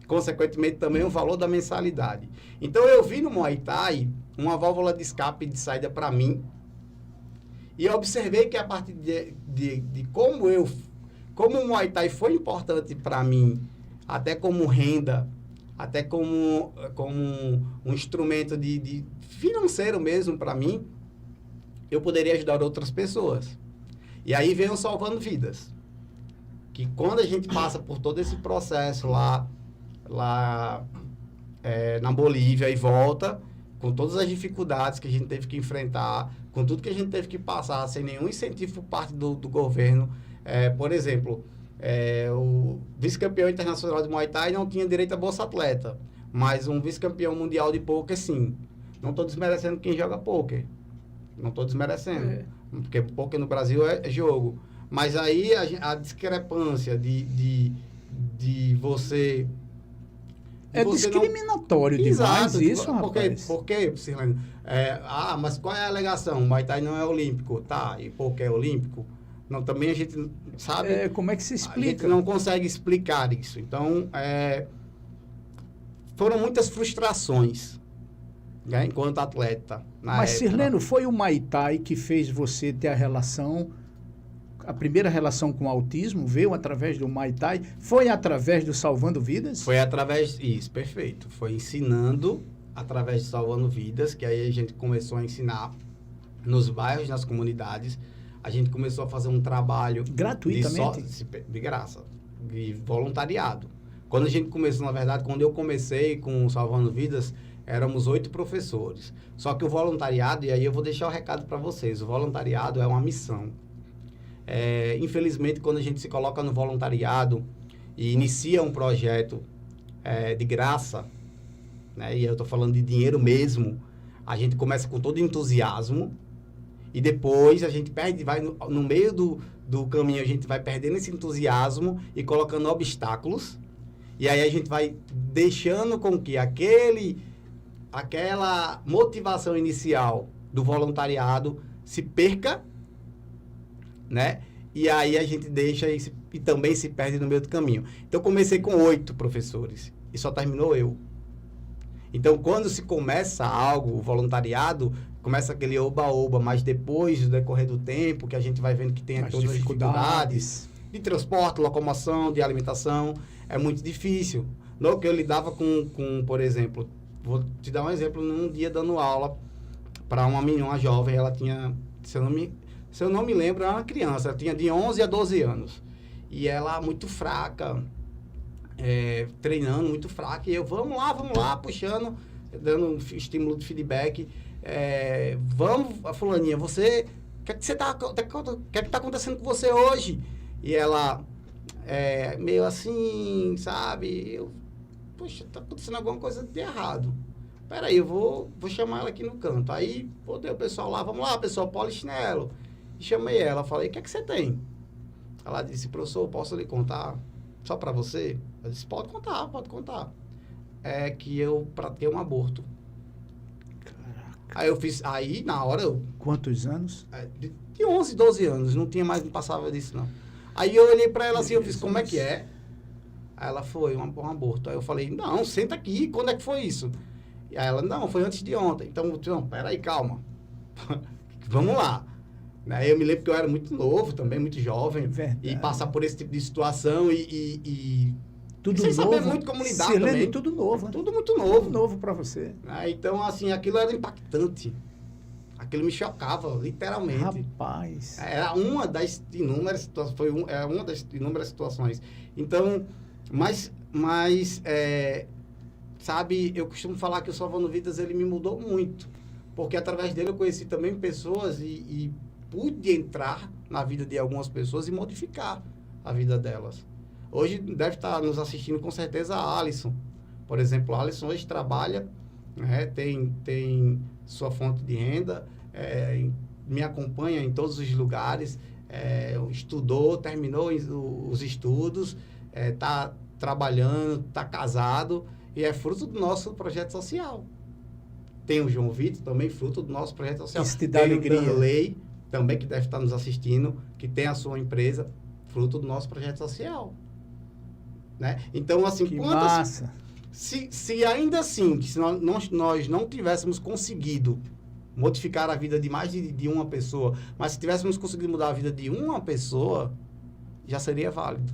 Consequentemente, também o valor da mensalidade. Então, eu vi no Muay Thai uma válvula de escape de saída para mim. E eu observei que a partir de como o Muay Thai foi importante para mim, até como renda, até como um instrumento de financeiro mesmo para mim, eu poderia ajudar outras pessoas. E aí veio Salvando Vidas. Que quando a gente passa por todo esse processo lá na Bolívia e volta, com todas as dificuldades que a gente teve que enfrentar, com tudo que a gente teve que passar, sem nenhum incentivo por parte do governo. Por exemplo, o vice-campeão internacional de Muay Thai não tinha direito a Bolsa Atleta, mas um vice-campeão mundial de pôquer, sim. Não estou desmerecendo quem joga pôquer. Não estou desmerecendo. Porque pôquer no Brasil é jogo. Mas aí a discrepância de você... É discriminatório demais isso, rapaz. Por quê, Cirlane? Mas qual é a alegação? O Muay Thai não é olímpico. Tá, e pôquer é olímpico? Não, também a gente sabe... Como é que se explica? A gente não consegue explicar isso. Então, foram muitas frustrações, né, enquanto atleta. Mas, Cirleno, foi o Muay Thai que fez você ter a primeira relação com o autismo? Veio através do Muay Thai? Foi através do Salvando Vidas? Foi através... Isso, perfeito. Foi ensinando através de Salvando Vidas, que aí a gente começou a ensinar nos bairros, nas comunidades. A gente começou a fazer um trabalho... Gratuitamente? De graça. De voluntariado. Quando a gente começou, na verdade, quando eu comecei com Salvando Vidas, éramos 8 professores. Só que o voluntariado, e aí eu vou deixar o recado para vocês, o voluntariado é uma missão. Infelizmente, quando a gente se coloca no voluntariado e inicia um projeto de graça, né, e eu estou falando de dinheiro mesmo, a gente começa com todo entusiasmo e depois a gente perde, vai no meio do caminho, a gente vai perdendo esse entusiasmo e colocando obstáculos, e aí a gente vai deixando com que aquela motivação inicial do voluntariado se perca, né? E aí a gente deixa e também se perde no meio do caminho. Então, eu comecei com 8 professores e só terminou eu. Então, quando se começa algo, o voluntariado, começa aquele oba-oba, mas depois, no decorrer do tempo, que a gente vai vendo que tem todas as dificuldades de transporte, locomoção, de alimentação, é muito difícil. No que eu lidava com, por exemplo, vou te dar um exemplo, num dia dando aula para uma jovem, ela tinha, se eu não me lembro, era uma criança, ela tinha de 11 a 12 anos. E ela muito fraca, treinando muito fraca, e eu, vamos lá, puxando, dando um estímulo de feedback. Vamos, fulaninha, você, o que é que tá acontecendo com você hoje? E ela, meio assim, sabe, poxa, tá acontecendo alguma coisa de errado. Peraí, eu vou chamar ela aqui no canto. Aí, botei o pessoal lá, vamos lá, pessoal, polichinelo. E chamei ela, falei, o que é que você tem? Ela disse, professor, posso lhe contar só pra você? Eu disse, pode contar. É que eu pratiquei um aborto. Caraca. Aí eu fiz, aí na hora eu... Quantos anos? De 11, 12 anos, não passava disso não. Aí eu olhei pra ela assim, eu fiz, como é que é? Aí ela foi, um aborto. Aí eu falei, não, senta aqui, quando é que foi isso? E aí ela, não, foi antes de ontem. Então, não, peraí, calma. Vamos lá. Aí eu me lembro que eu era muito novo também, muito jovem. Verdade. E passar por esse tipo de situação e tudo sem novo. saber muito como lidar Silene, também. tudo novo. Né? Tudo muito novo. Tudo novo pra você. Então, assim, aquilo era impactante. Aquilo me chocava, literalmente. Rapaz. Era uma das inúmeras situações, era uma das inúmeras situações. Então, mas sabe, eu costumo falar que o Salvando Vidas, ele me mudou muito. Porque através dele eu conheci também pessoas e pude entrar na vida de algumas pessoas e modificar a vida delas. Hoje deve estar nos assistindo com certeza a Alisson. Por exemplo, a Alisson hoje trabalha, né, tem sua fonte de renda, me acompanha em todos os lugares, estudou, terminou os estudos, está trabalhando, está casado e é fruto do nosso projeto social. Tem o João Vitor, também fruto do nosso projeto social. Isso te dá tem alegria. o Danley, também que deve estar nos assistindo, que tem a sua empresa, fruto do nosso projeto social. Né? Então, assim, que massa. Se ainda assim, se nós não tivéssemos conseguido modificar a vida de mais de uma pessoa, mas se tivéssemos conseguido mudar a vida de uma pessoa, já seria válido.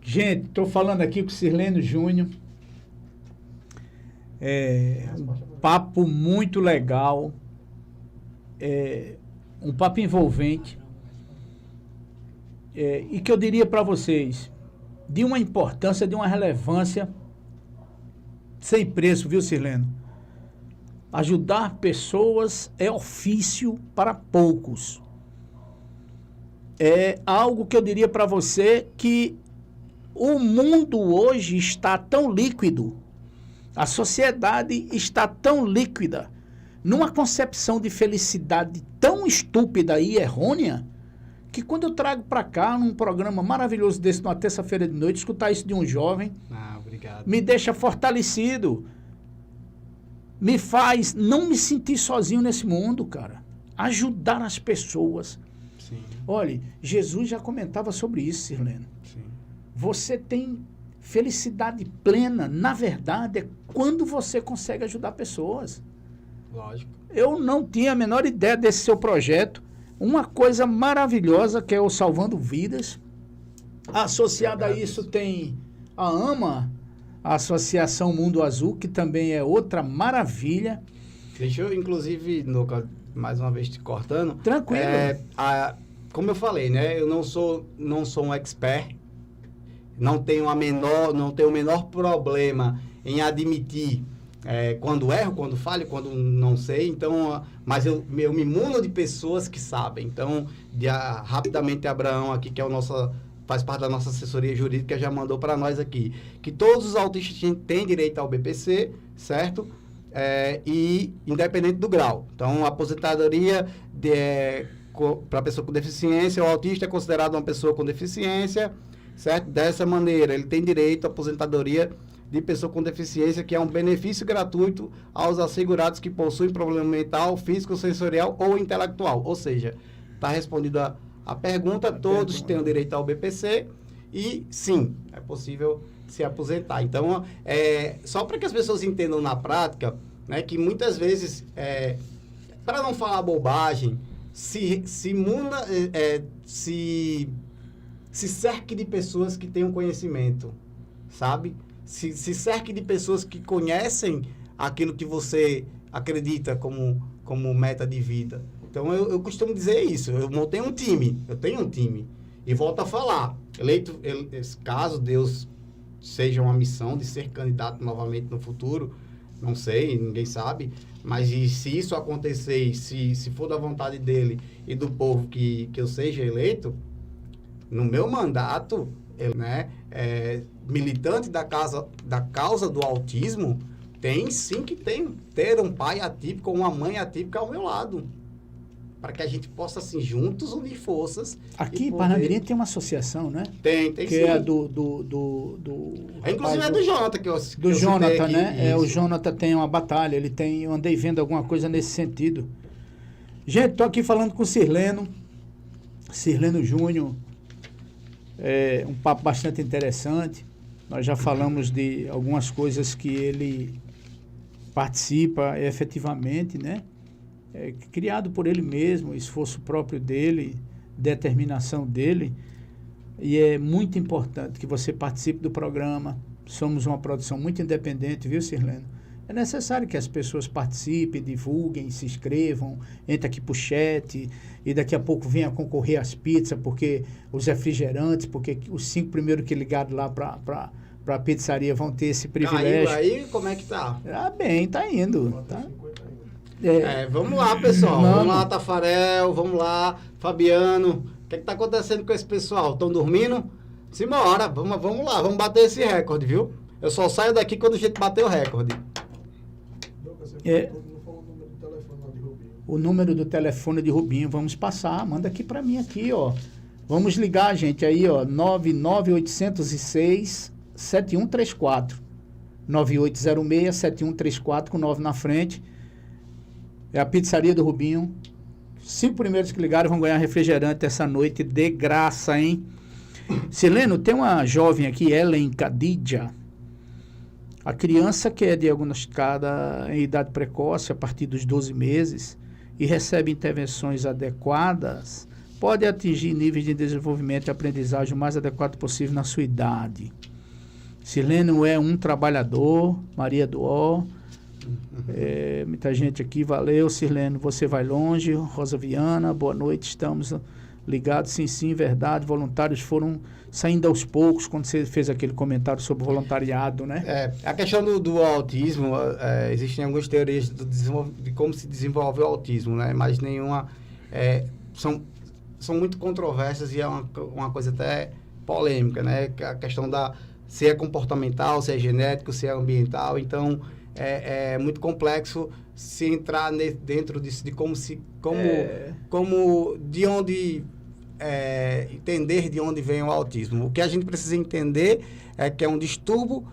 Gente, estou falando aqui com o Sirleno Júnior. Um papo muito legal. Um papo envolvente. E que eu diria para vocês, de uma importância, de uma relevância sem preço, viu, Sirleno? Ajudar pessoas é ofício para poucos. É algo que eu diria para você que o mundo hoje está tão líquido, a sociedade está tão líquida, numa concepção de felicidade tão estúpida e errônea, que quando eu trago para cá, num programa maravilhoso desse, numa terça-feira de noite, escutar isso de um jovem, obrigado. Me deixa fortalecido, me faz não me sentir sozinho nesse mundo, cara. Ajudar as pessoas. Sim. Olha, Jesus já comentava sobre isso, Sirleno. Sim. Você tem felicidade plena, na verdade, é quando você consegue ajudar pessoas. Lógico. Eu não tinha a menor ideia desse seu projeto. Uma coisa maravilhosa que é o Salvando Vidas. Associado a isso tem a AMA, a Associação Mundo Azul, que também é outra maravilha. Deixa eu, inclusive, Nuca, mais uma vez te cortando. Tranquilo. Como eu falei, né? Eu não sou um expert, não tenho o menor problema em admitir quando erro, quando falho, quando não sei. Então, mas eu me imuno de pessoas que sabem. Então, rapidamente, Abraão aqui, que é faz parte da nossa assessoria jurídica, já mandou para nós aqui que todos os autistas têm direito ao BPC, certo? E independente do grau. Então, a aposentadoria para pessoa com deficiência, o autista é considerado uma pessoa com deficiência, certo? Dessa maneira, ele tem direito à aposentadoria de pessoa com deficiência, que é um benefício gratuito aos assegurados que possuem problema mental, físico, sensorial ou intelectual. Ou seja, está respondida a pergunta, todos têm o direito ao BPC e sim, é possível se aposentar. Então, só para que as pessoas entendam na prática, né, que muitas vezes, para não falar bobagem, se cerque de pessoas que tenham conhecimento, sabe? Se cerque de pessoas que conhecem aquilo que você acredita como meta de vida. Então, eu costumo dizer isso. Eu tenho um time. E volto a falar. Caso Deus seja uma missão de ser candidato novamente no futuro, não sei, ninguém sabe, mas se isso acontecer, e se for da vontade dele e do povo que eu seja eleito, no meu mandato, militante da causa do autismo, tem sim que ter um pai atípico ou uma mãe atípica ao meu lado. Para que a gente possa, assim, juntos unir forças. Aqui em Parnamirim tem uma associação, né? Tem que sim. É inclusive é do Jonathan que eu do Jonathan, aqui, né? isso. O Jonathan tem uma batalha, eu andei vendo alguma coisa nesse sentido. Gente, tô aqui falando com o Sirleno Júnior, um papo bastante interessante. Nós já falamos de algumas coisas que ele participa efetivamente, né? Criado por ele mesmo, esforço próprio dele, determinação dele, e é muito importante que você participe do programa. Somos uma produção muito independente, viu, Sirleno? É necessário que as pessoas participem, divulguem, se inscrevam, entrem aqui pro chat, e daqui a pouco venha concorrer às pizzas, porque os refrigerantes, porque os 5 primeiros que ligaram lá para a pizzaria vão ter esse privilégio. Aí, como é que tá? Bem, tá indo. Tá? Vamos lá, pessoal. Vamos lá, Tafarel, vamos lá, Fabiano. O que tá acontecendo com esse pessoal? Estão dormindo? Simbora, vamos lá, vamos bater esse recorde, viu? Eu só saio daqui quando a gente bater o recorde. O número do telefone de Rubinho, vamos passar, manda aqui para mim aqui, ó. Vamos ligar, gente, aí, ó, 99806-7134. 9806-7134 com 9 na frente. É a pizzaria do Rubinho. 5 primeiros que ligaram vão ganhar refrigerante essa noite de graça, hein? Sileno, tem uma jovem aqui, Ellen Cadidja. A criança que é diagnosticada em idade precoce, a partir dos 12 meses, e recebe intervenções adequadas, pode atingir níveis de desenvolvimento e aprendizagem o mais adequado possível na sua idade. Sileno é um trabalhador, Maria do Ó. Muita gente aqui, valeu, Sirleno, você vai longe. Rosa Viana, boa noite, estamos ligados, sim, verdade, voluntários foram saindo aos poucos, quando você fez aquele comentário sobre voluntariado, né? A questão do autismo, existem algumas teorias de como se desenvolve o autismo, né? Mas nenhuma, são muito controversas e é uma coisa até polêmica, né? A questão se é comportamental, se é genético, se é ambiental, então é muito complexo se entrar dentro disso, de entender de onde vem o autismo. O que a gente precisa entender é que é um distúrbio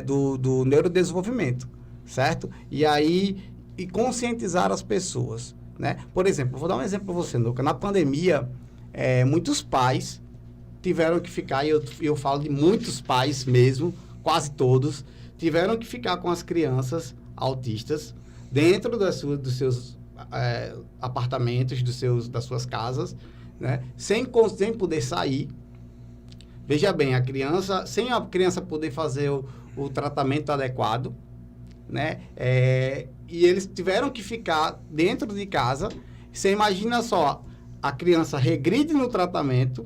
do neurodesenvolvimento, certo? E conscientizar as pessoas, né? Por exemplo, vou dar um exemplo para você, Nuca. Na pandemia, muitos pais tiveram que ficar, e eu falo de muitos pais mesmo, quase todos, tiveram que ficar com as crianças autistas dentro dos seus apartamentos, das suas casas, né? Sem poder sair. Veja bem, sem a criança poder fazer o tratamento adequado, né? E eles tiveram que ficar dentro de casa. Você imagina só, a criança regride no tratamento,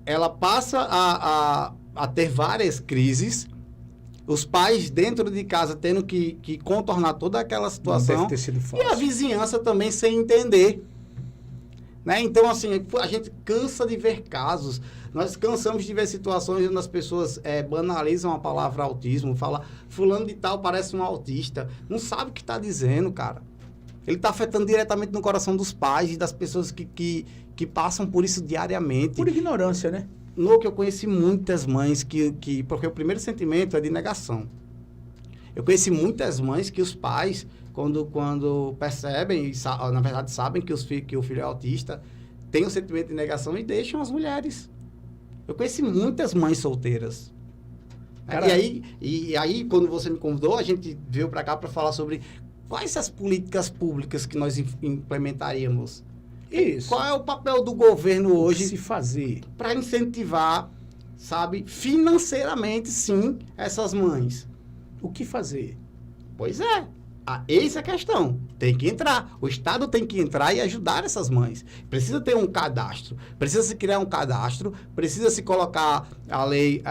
ela passa a ter várias crises, os pais dentro de casa tendo que contornar toda aquela situação. Não deve ter sido fácil. E a vizinhança também sem entender. Né? Então, assim, a gente cansa de ver casos. Nós cansamos de ver situações onde as pessoas banalizam a palavra autismo, falam, fulano de tal parece um autista. Não sabe o que está dizendo, cara. Ele está afetando diretamente no coração dos pais e das pessoas que passam por isso diariamente. Por ignorância, né? No que eu conheci muitas mães porque o primeiro sentimento é de negação. Eu conheci muitas mães que os pais, quando percebem, na verdade sabem que o filho é autista, têm um sentimento de negação e deixam as mulheres. Eu conheci muitas mães solteiras. Cara, E aí, quando você me convidou, a gente veio para cá para falar sobre quais as políticas públicas que nós implementaríamos. isso. Qual é o papel do governo hoje se fazer? para incentivar, sabe, financeiramente, sim, essas mães? O que fazer? Pois é. Eis a questão. Tem que entrar. O Estado tem que entrar e ajudar essas mães. Precisa ter um cadastro. Precisa se criar um cadastro. Precisa se colocar a lei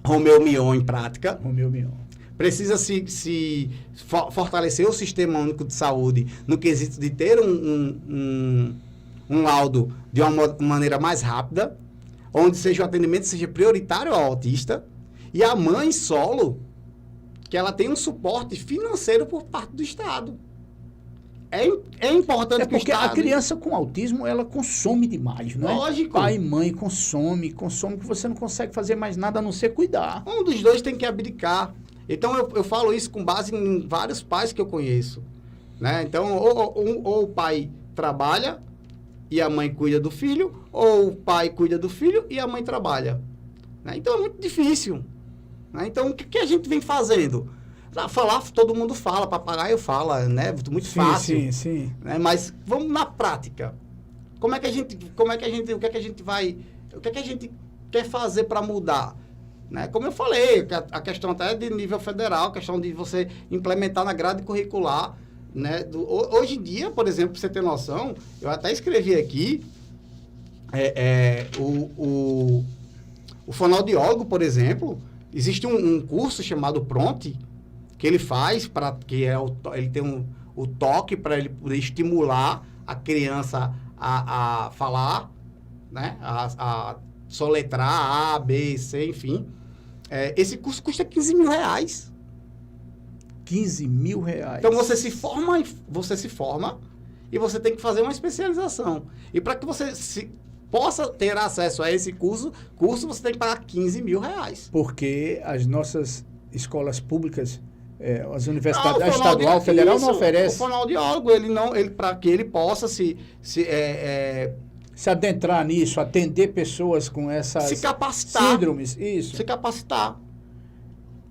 Romeu Mion em prática. Romeu Mion. Precisa se fortalecer o Sistema Único de Saúde no quesito de ter um laudo de uma maneira mais rápida, onde o atendimento seja prioritário ao autista, e a mãe solo, que ela tenha um suporte financeiro por parte do Estado. É importante que o porque Estado... a criança com autismo, ela consome demais, não é? Lógico. Pai e mãe consome que você não consegue fazer mais nada a não ser cuidar. Um dos dois tem que abdicar. Então, eu falo isso com base em vários pais que eu conheço. Né? Então, ou o pai trabalha e a mãe cuida do filho, ou o pai cuida do filho e a mãe trabalha. Né? Então, é muito difícil. Né? Então, o que a gente vem fazendo? Falar, todo mundo fala, papagaio fala, né? Muito fácil. Sim. Né? Mas vamos na prática. O que é que a gente quer fazer para mudar? Né? Como eu falei, a questão até de nível federal, a questão de você implementar na grade curricular, né? Hoje em dia, por exemplo, para você ter noção, eu até escrevi aqui, o fonoaudiólogo, por exemplo, existe um curso chamado PRONT, que ele faz, ele tem o toque para ele poder estimular a criança a falar, né? A soletrar A, B, C, enfim. Esse curso custa R$15.000. R$15.000. Então, você se forma e você tem que fazer uma especialização. E para que você possa ter acesso a esse curso você tem que pagar R$15.000. Porque as nossas escolas públicas, as universidades estadual, federal, não oferecem. O fonoaudiólogo, para que ele possa se adentrar nisso, atender pessoas com essas se capacitar, síndromes, isso. Se capacitar.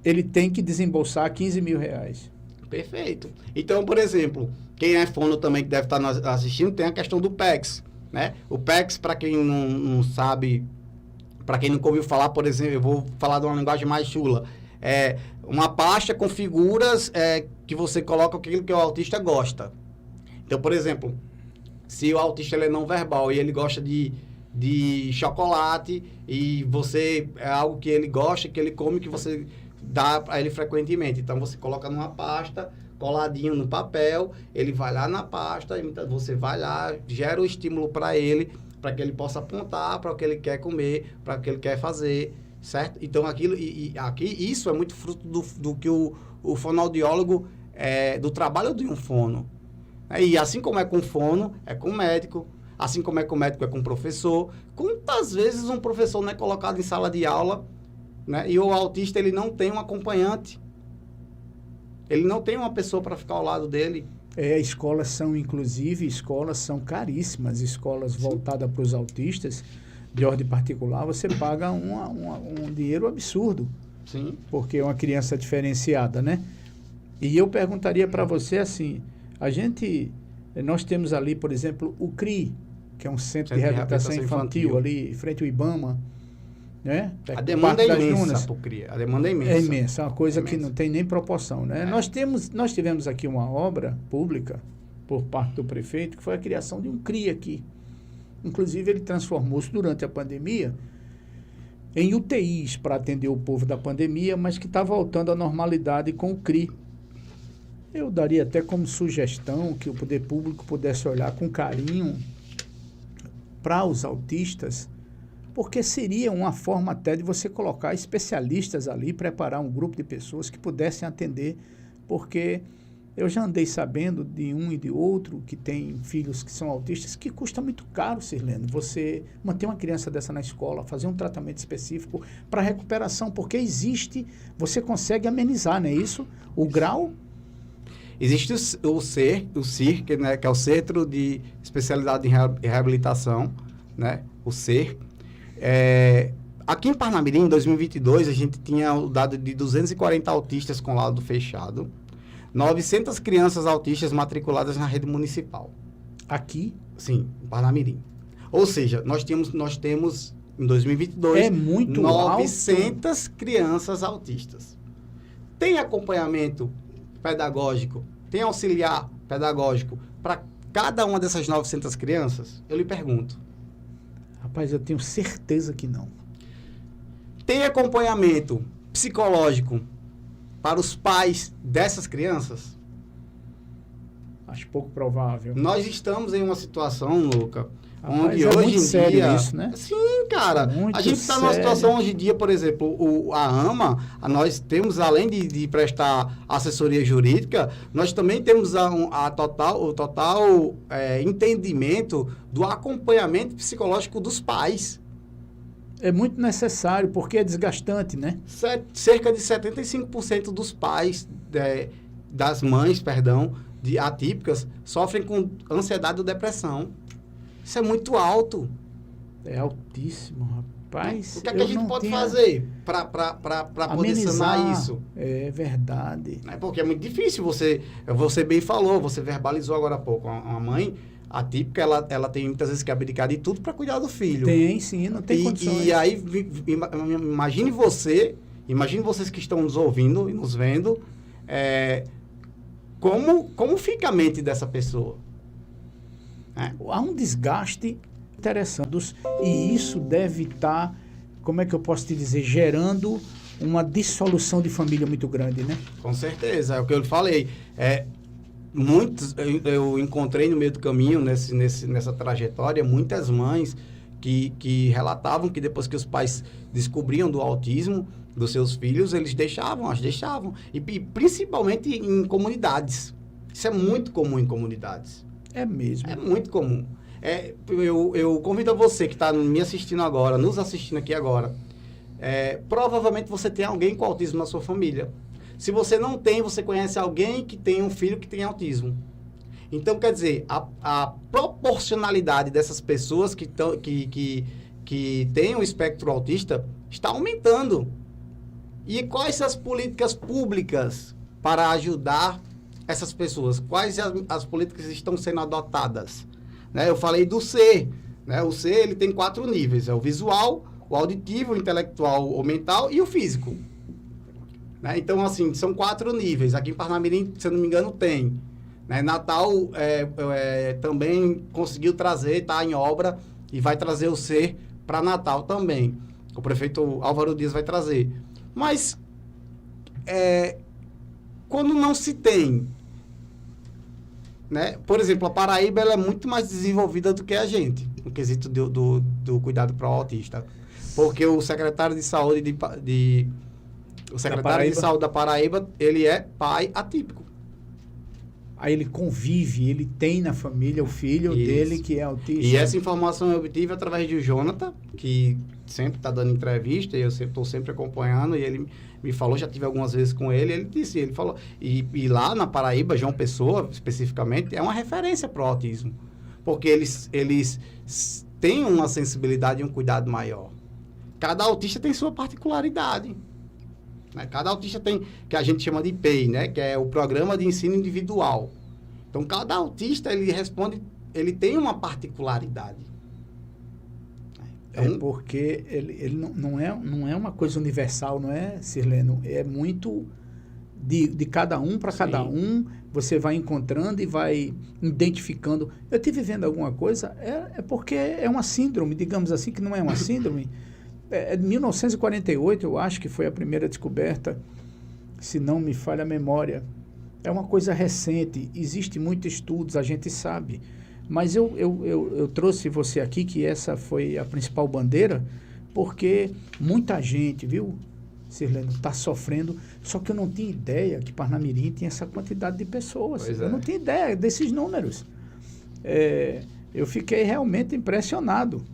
Ele tem que desembolsar R$15.000. Perfeito. Então, por exemplo, quem é fono também que deve estar assistindo, tem a questão do PECS, né? O PECS, para quem não sabe, para quem nunca ouviu falar, por exemplo, eu vou falar de uma linguagem mais chula. É uma pasta com figuras que você coloca aquilo que o autista gosta. Então, por exemplo, se o autista ele é não verbal e ele gosta de chocolate e é algo que ele gosta, que ele come, que você dá para ele frequentemente. Então, você coloca numa pasta, coladinho no papel, ele vai lá na pasta, você vai lá, gera o estímulo para ele, para que ele possa apontar para o que ele quer comer, para o que ele quer fazer, certo? Então, isso é muito fruto do que o fonoaudiólogo, do trabalho de um fono. E assim como é com fono, é com médico. Assim como é com médico, é com professor. Quantas vezes um professor não é colocado em sala de aula, né? E o autista, ele não tem um acompanhante. Ele não tem uma pessoa para ficar ao lado dele. Escolas são caríssimas. Escolas voltadas para os autistas, de ordem particular, você paga um dinheiro absurdo. Sim. Porque é uma criança diferenciada, né? E eu perguntaria para você assim... Nós temos ali, por exemplo, o CRI, que é um centro de reabilitação infantil ali, em frente ao IBAMA, né? A demanda é imensa pro CRI. A demanda é imensa. É imensa, é uma coisa que não tem nem proporção, né? Nós tivemos aqui uma obra pública, por parte do prefeito, que foi a criação de um CRI aqui. Inclusive, ele transformou-se durante a pandemia em UTIs para atender o povo da pandemia, mas que está voltando à normalidade com o CRI. Eu daria até como sugestão que o poder público pudesse olhar com carinho para os autistas, porque seria uma forma até de você colocar especialistas ali, preparar um grupo de pessoas que pudessem atender, porque eu já andei sabendo de um e de outro que tem filhos que são autistas, que custa muito caro, Sirlene, você manter uma criança dessa na escola, fazer um tratamento específico para recuperação, porque você consegue amenizar, não é isso? O grau... Existe o CIR, né, que é o Centro de Especialidade em Reabilitação, né, o CER. Aqui em Parnamirim, em 2022, a gente tinha o dado de 240 autistas com laudo fechado, 900 crianças autistas matriculadas na rede municipal. Aqui? Sim, em Parnamirim. Ou seja, nós temos em 2022, é muito 900 alto. Crianças autistas. Tem acompanhamento pedagógico, tem auxiliar pedagógico para cada uma dessas 900 crianças? Eu lhe pergunto. Rapaz, eu tenho certeza que não. Tem acompanhamento psicológico para os pais dessas crianças? Acho pouco provável. Nós estamos em uma situação, Luca, Rapaz, onde é hoje muito em sério dia... isso, né? Sim, cara. Muito a gente está numa sério. situação hoje em dia, por exemplo, a AMA, nós temos, além de prestar assessoria jurídica, nós também temos o total entendimento do acompanhamento psicológico dos pais. É muito necessário, porque é desgastante, né? Cerca de 75% dos pais, das mães, atípicas, sofrem com ansiedade ou depressão. Isso é muito alto. É altíssimo, rapaz. O que é que a gente pode fazer para poder sanar isso? É verdade. Porque é muito difícil. Você bem falou, você verbalizou agora há pouco. Uma mãe atípica, ela tem muitas vezes que abdicar de tudo para cuidar do filho. Tem, sim, não tem condições. E aí, imagine vocês que estão nos ouvindo e nos vendo, como fica a mente dessa pessoa? Há um desgaste interessante e isso deve estar, como é que eu posso te dizer, gerando uma dissolução de família muito grande, né? Com certeza, é o que eu falei. Eu encontrei no meio do caminho, nessa trajetória, muitas mães que relatavam que depois que os pais descobriam do autismo dos seus filhos, eles deixavam. E principalmente em comunidades. Isso é muito comum em comunidades. É mesmo. É muito comum. Eu convido a você que está me assistindo agora, nos assistindo aqui agora, provavelmente você tem alguém com autismo na sua família. Se você não tem, você conhece alguém que tem um filho que tem autismo. Então, quer dizer, a proporcionalidade dessas pessoas que têm o espectro autista está aumentando. E quais são as políticas públicas para ajudar essas pessoas? Quais as políticas estão sendo adotadas? Eu falei do C. O C ele tem 4 níveis. É o visual, o auditivo, o intelectual, o mental e o físico. Então, assim, são 4 níveis. Aqui em Parnamirim, se eu não me engano, tem. Natal também conseguiu trazer, está em obra, e vai trazer o C para Natal também. O prefeito Álvaro Dias vai trazer. Mas, quando não se tem, por exemplo, a Paraíba ela é muito mais desenvolvida do que a gente, no quesito do cuidado para o autista. Porque o secretário de saúde o secretário de saúde da Paraíba, ele é pai atípico. Aí ele convive, ele tem na família o filho dele que é autista. E essa informação eu obtive através de Jonathan, que sempre está dando entrevista, e eu estou sempre acompanhando, e ele me falou, já tive algumas vezes com ele falou, e lá na Paraíba, João Pessoa, especificamente, é uma referência para o autismo, porque eles têm uma sensibilidade e um cuidado maior. Cada autista tem sua particularidade. Cada autista tem, que a gente chama de PEI, que é o Programa de Ensino Individual. Então, cada autista, ele tem uma particularidade. Porque ele não é uma coisa universal, não é, Sirleno? É muito de cada um para cada um, você vai encontrando e vai identificando. Eu estive vendo alguma coisa, porque é uma síndrome, digamos assim, que não é uma síndrome. É de 1948, eu acho que foi a primeira descoberta, se não me falha a memória. É uma coisa recente, existe muitos estudos, a gente sabe. Mas eu trouxe você aqui, que essa foi a principal bandeira, porque muita gente, viu, Sirleno, está sofrendo, só que eu não tinha ideia que Parnamirim tinha essa quantidade de pessoas. Eu não tinha ideia desses números. Eu fiquei realmente impressionado.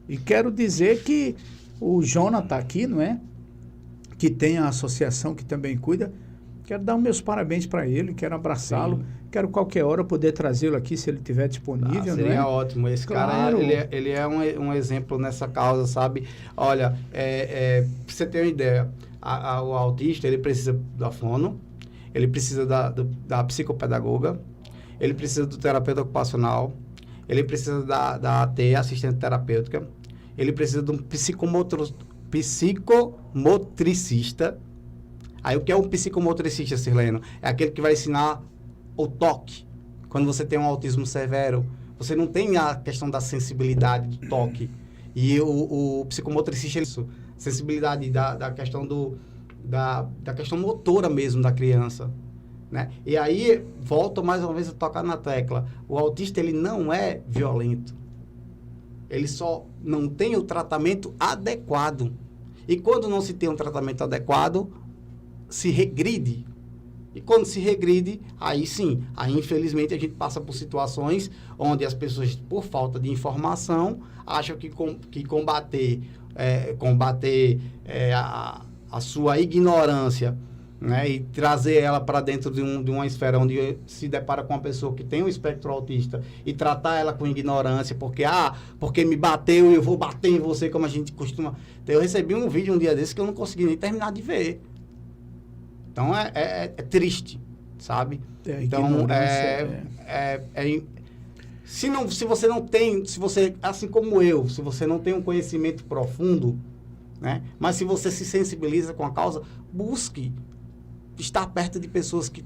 E quero dizer que o Jonathan aqui, não é? Que tem a associação que também cuida, Quero dar os meus parabéns para ele, quero abraçá-lo, quero qualquer hora poder trazê-lo aqui, se ele estiver disponível. Seria ótimo. Esse Claro. cara, ele é um exemplo nessa causa, sabe? Olha, pra você ter uma ideia, o autista, ele precisa da fono, ele precisa da psicopedagoga, ele precisa do terapeuta ocupacional, ele precisa da AT, assistente terapêutica, ele precisa de um psicomotricista. Aí, o que é um psicomotricista, Sirleno? É aquele que vai ensinar o toque. Quando você tem um autismo severo, você não tem a questão da sensibilidade do toque. E o psicomotricista, isso, sensibilidade da questão da questão motora mesmo da criança, né? E aí, volto mais uma vez a tocar na tecla. O autista, ele não é violento. Ele só não tem o tratamento adequado. E quando não se tem um tratamento adequado, se regride. E quando se regride, aí sim, aí infelizmente a gente passa por situações onde as pessoas, por falta de informação, acham que combater a sua ignorância, né, e trazer ela para dentro de uma esfera onde se depara com uma pessoa que tem um espectro autista e tratar ela com ignorância, porque me bateu e eu vou bater em você, como a gente costuma. Eu recebi um vídeo um dia desse que eu não consegui nem terminar de ver. Então, é triste, sabe? Então, se você não tem, assim como eu, se você não tem um conhecimento profundo, né? Mas se você se sensibiliza com a causa, busque estar perto de pessoas que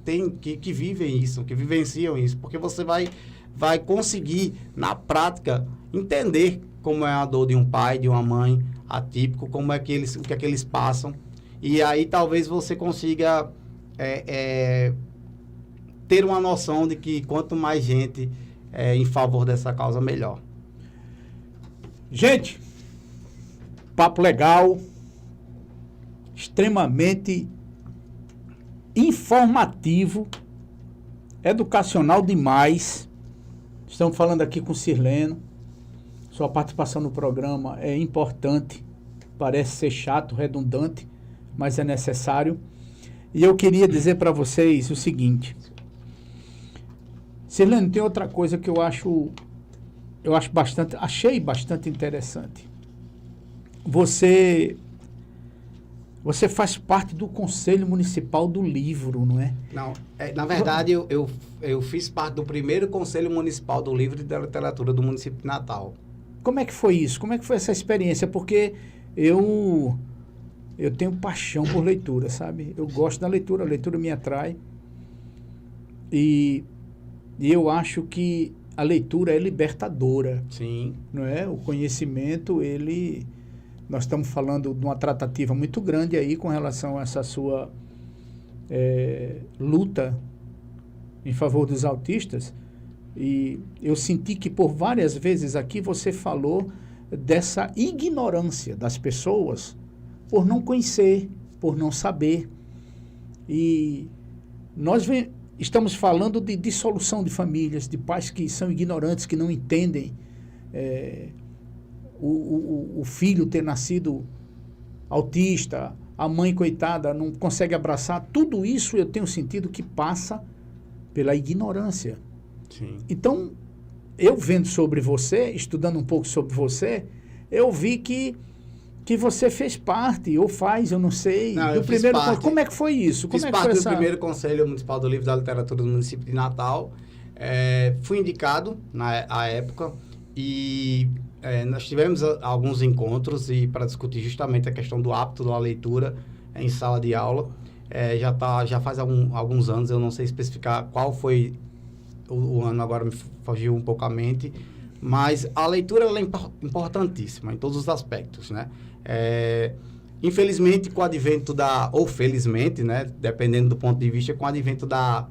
vivem isso, que vivenciam isso, porque você vai conseguir, na prática, entender como é a dor de um pai, de uma mãe atípico, o que é que eles passam. E aí talvez você consiga ter uma noção de que quanto mais gente em favor dessa causa, melhor. Gente, papo legal, extremamente informativo, educacional demais. Estamos falando aqui com o Sirleno. Sua participação no programa é importante, parece ser chato, redundante, mas é necessário. E eu queria dizer para vocês o seguinte. Sirleno, tem outra coisa que achei bastante interessante. Você faz parte do Conselho Municipal do Livro, não é? Não, na verdade eu fiz parte do primeiro Conselho Municipal do Livro e da Literatura do município de Natal. Como é que foi isso? Como é que foi essa experiência? Porque eu tenho paixão por leitura, sabe? Eu gosto da leitura, a leitura me atrai. E eu acho que a leitura é libertadora. Sim. Não é? O conhecimento, nós estamos falando de uma tratativa muito grande aí com relação a essa sua luta em favor dos autistas. E eu senti que por várias vezes aqui você falou dessa ignorância das pessoas por não conhecer, por não saber. E nós estamos falando de dissolução de famílias, de pais que são ignorantes, que não entendem o filho ter nascido autista, a mãe, coitada, não consegue abraçar. Tudo isso eu tenho sentido que passa pela ignorância. Sim. Então, eu vendo sobre você, estudando um pouco sobre você, eu vi que você fez parte, ou faz, eu não sei, do primeiro. Como é que foi isso? Fiz parte do primeiro Conselho Municipal do Livro e da Literatura do município de Natal. Fui indicado na época e nós tivemos alguns encontros para discutir justamente a questão do hábito da leitura em sala de aula. Já faz alguns anos, eu não sei especificar qual foi o ano, agora me fugiu um pouco a mente, mas a leitura ela é importantíssima em todos os aspectos, né? Infelizmente, com o advento ou felizmente, né, dependendo do ponto de vista, com o advento da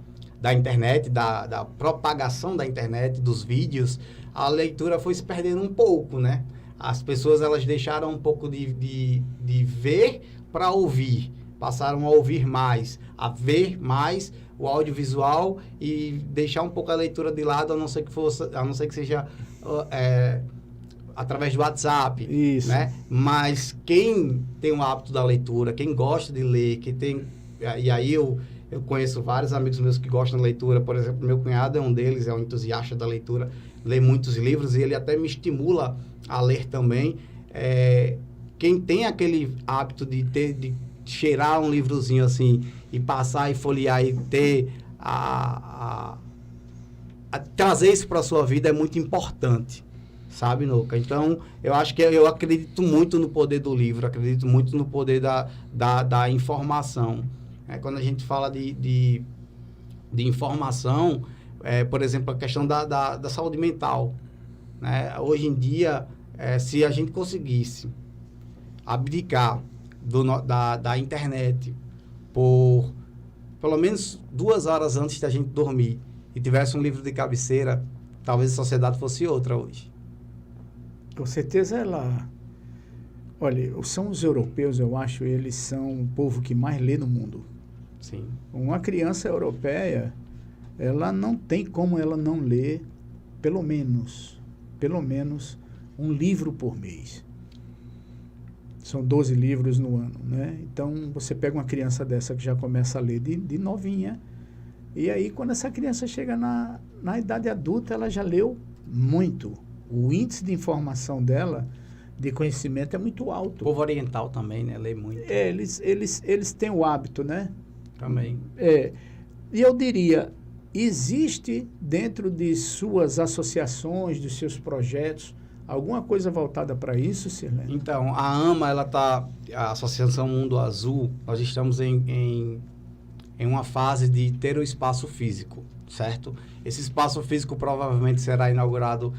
internet, da propagação da internet, dos vídeos, a leitura foi se perdendo um pouco, né? As pessoas elas deixaram um pouco de ver para ouvir, passaram a ouvir mais, a ver mais o audiovisual e deixar um pouco a leitura de lado, a não ser que seja através do WhatsApp. Isso. Né? Mas quem tem o hábito da leitura, quem gosta de ler, e aí Eu conheço vários amigos meus que gostam de leitura. Por exemplo, meu cunhado é um deles, é um entusiasta da leitura. Lê muitos livros e ele até me estimula a ler também. Quem tem aquele hábito de cheirar um livrozinho assim e passar e folhear e ter trazer isso para a sua vida é muito importante, sabe, Nuca? Então, eu acho que eu acredito muito no poder do livro, acredito muito no poder da informação. Quando a gente fala de informação, por exemplo, a questão da saúde mental, né? Hoje em dia, se a gente conseguisse abdicar da internet por pelo menos 2 horas antes da gente dormir e tivesse um livro de cabeceira, talvez a sociedade fosse outra hoje. Com certeza ela... Olha, são os europeus, eu acho, eles são o povo que mais lê no mundo. Sim. Uma criança europeia, ela não tem como ela não ler pelo menos um livro por mês. São 12 livros no ano, né? Então, você pega uma criança dessa que já começa a ler de novinha, e aí, quando essa criança chega na idade adulta, ela já leu muito. O índice de informação dela, de conhecimento, é muito alto. O povo oriental também, né? Lê muito. Eles têm o hábito, né? Também. E eu diria, existe dentro de suas associações, dos seus projetos, alguma coisa voltada para isso, Sirlene? Então, a AMA, a Associação Mundo Azul, nós estamos em uma fase de ter o espaço físico, certo? Esse espaço físico provavelmente será inaugurado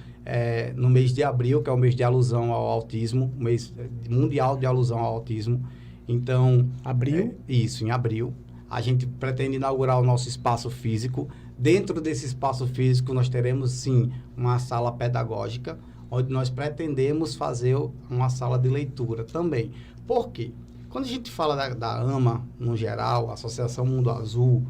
no mês de abril, que é o mês de alusão ao autismo, o mês mundial de alusão ao autismo. Então... Abril? Isso, em abril. A gente pretende inaugurar o nosso espaço físico. Dentro desse espaço físico, nós teremos, sim, uma sala pedagógica, onde nós pretendemos fazer uma sala de leitura também. Por quê? Quando a gente fala da AMA, no geral, Associação Mundo Azul,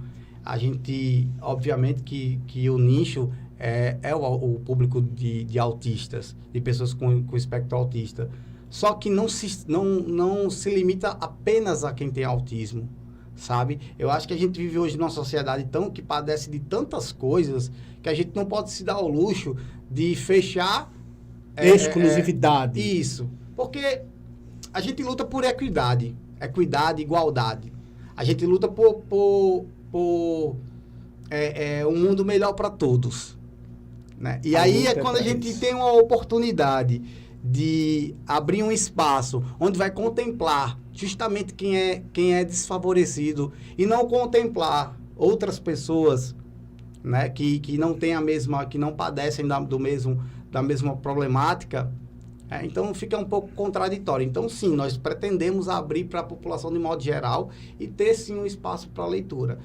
a gente, obviamente que o nicho é o público de autistas, de pessoas com espectro autista. Só que não se limita apenas a quem tem autismo, sabe? Eu acho que a gente vive hoje numa sociedade que padece de tantas coisas que a gente não pode se dar ao luxo de fechar... exclusividade. Isso. Porque a gente luta por equidade, igualdade. A gente luta por um mundo melhor para todos, né? E aí é quando a gente tem uma oportunidade de abrir um espaço onde vai contemplar justamente quem é desfavorecido e não contemplar outras pessoas, né, que não tem que não padecem da mesma problemática. Então, fica um pouco contraditório. Então, sim, nós pretendemos abrir para a população de modo geral e ter, sim, um espaço para leitura.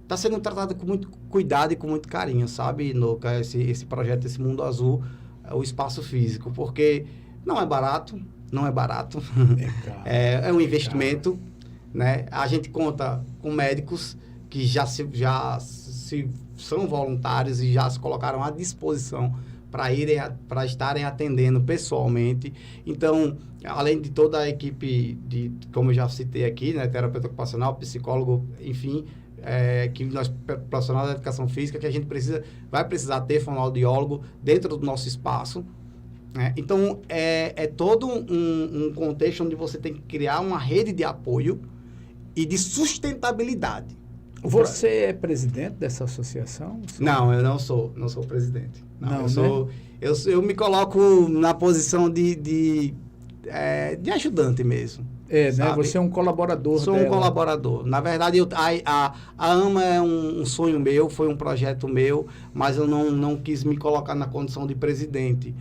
Está sendo tratado com muito cuidado e com muito carinho, sabe, Nuca, esse projeto, esse Mundo Azul, o espaço físico, porque não é barato. É um investimento, né? A gente conta com médicos que já são voluntários e já se colocaram à disposição para estarem atendendo pessoalmente. Então, além de toda a equipe como eu já citei aqui, né, terapeuta ocupacional, psicólogo, enfim, que nós, profissionais da educação física, que a gente vai precisar ter fonoaudiólogo dentro do nosso espaço. Então, é todo um contexto onde você tem que criar uma rede de apoio e de sustentabilidade. Você é presidente dessa associação? Não, eu não sou presidente. Não, eu me coloco na posição de ajudante mesmo. Né? Você é um colaborador Sou dela. um colaborador. Na verdade, a AMA é um sonho meu, foi um projeto meu, mas eu não quis me colocar na condição de presidente.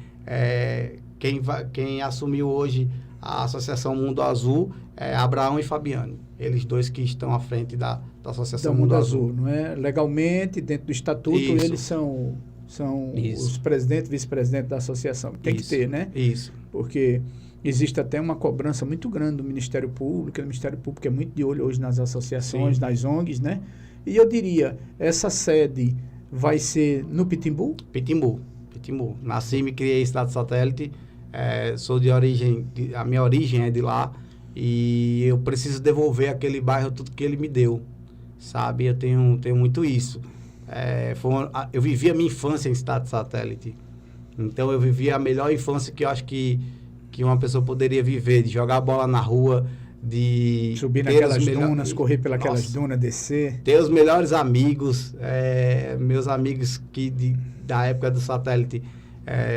Quem assumiu hoje a Associação Mundo Azul é Abraão e Fabiane. Eles dois que estão à frente da Associação Mundo Azul, não é? Legalmente, dentro do estatuto, isso. Eles são os presidentes e vice-presidentes da associação. Tem que ter, né? Isso. Porque existe até uma cobrança muito grande do Ministério Público. O Ministério Público é muito de olho hoje nas associações, sim, nas ONGs, né? E eu diria, essa sede vai ser no Pitimbu? Pitimbu. Nasci e me criei em Cidade Satélite. Sou de origem... A minha origem é de lá. E eu preciso devolver àquele bairro tudo que ele me deu. sabe? Eu tenho muito isso. Eu vivi a minha infância em Cidade Satélite. Então, eu vivi a melhor infância que eu acho que uma pessoa poderia viver, de jogar bola na rua, de subir naquelas dunas, correr pelas dunas, descer. Ter os melhores amigos, meus amigos da época do Satélite,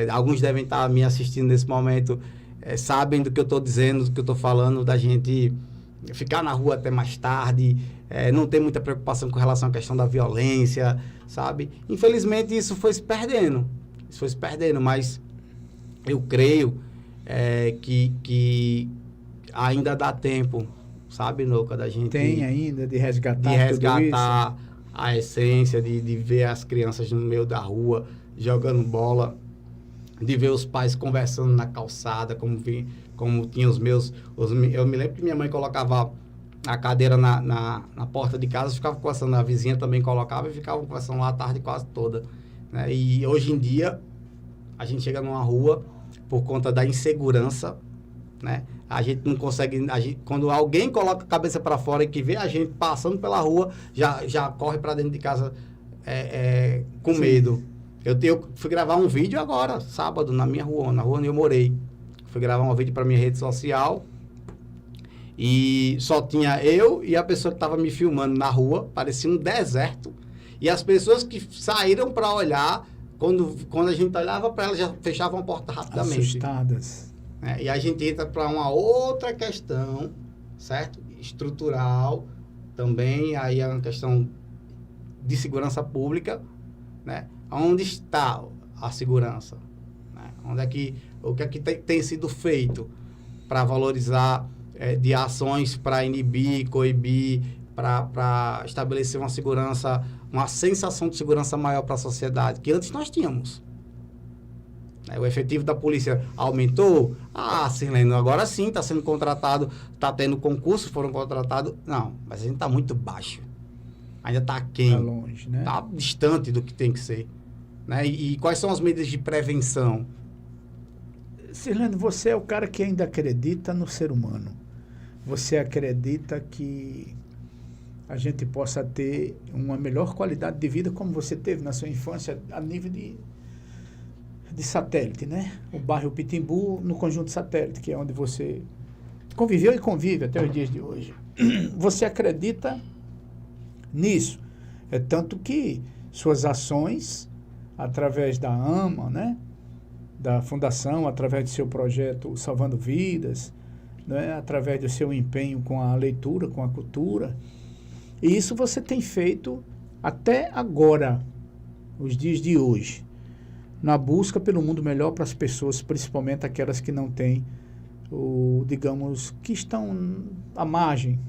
alguns devem estar me assistindo nesse momento, sabem do que eu estou dizendo, do que eu estou falando, da gente ficar na rua até mais tarde, não ter muita preocupação com relação à questão da violência, sabe? Infelizmente, isso foi se perdendo, mas eu creio que ainda dá tempo, sabe, Nouca, da gente... Tem ainda de resgatar tudo isso. A essência, de ver as crianças no meio da rua, jogando bola, de ver os pais conversando na calçada, como tinha os meus... eu me lembro que minha mãe colocava a cadeira na porta de casa, ficava conversando, a vizinha também colocava e ficava conversando lá a tarde quase toda, né? E hoje em dia, a gente chega numa rua, por conta da insegurança, né? A gente não consegue... quando alguém coloca a cabeça para fora e que vê a gente passando pela rua, já corre para dentro de casa com medo. Eu fui gravar um vídeo agora, sábado, na minha rua, na rua onde eu morei. Fui gravar um vídeo para minha rede social e só tinha eu e a pessoa que estava me filmando na rua, parecia um deserto. E as pessoas que saíram para olhar, quando a gente olhava para elas, já fechavam a porta rapidamente. Assustadas. E a gente entra para uma outra questão, certo? Estrutural, também aí é uma questão de segurança pública, né? Onde está a segurança? Né? O que é que tem sido feito para valorizar de ações para inibir, coibir, para estabelecer uma segurança, uma sensação de segurança maior para a sociedade, que antes nós tínhamos. O efetivo da polícia aumentou? Sirlene, agora sim, está sendo contratado, está tendo concurso, foram contratados. Não, mas a gente está muito baixo. Ainda está aquém. Está longe, né? Está distante do que tem que ser. Né? E quais são as medidas de prevenção? Sirlene, você é o cara que ainda acredita no ser humano. Você acredita que a gente possa ter uma melhor qualidade de vida como você teve na sua infância a nível de Satélite, né? O bairro Pitimbu, no conjunto Satélite, que é onde você conviveu e convive até os dias de hoje. Você acredita nisso? Tanto que suas ações, através da AMA, né? Da Fundação, através do seu projeto Salvando Vidas, né? Através do seu empenho com a leitura, com a cultura, e isso você tem feito até agora, os dias de hoje, na busca pelo mundo melhor para as pessoas, principalmente aquelas que não têm, digamos, que estão à margem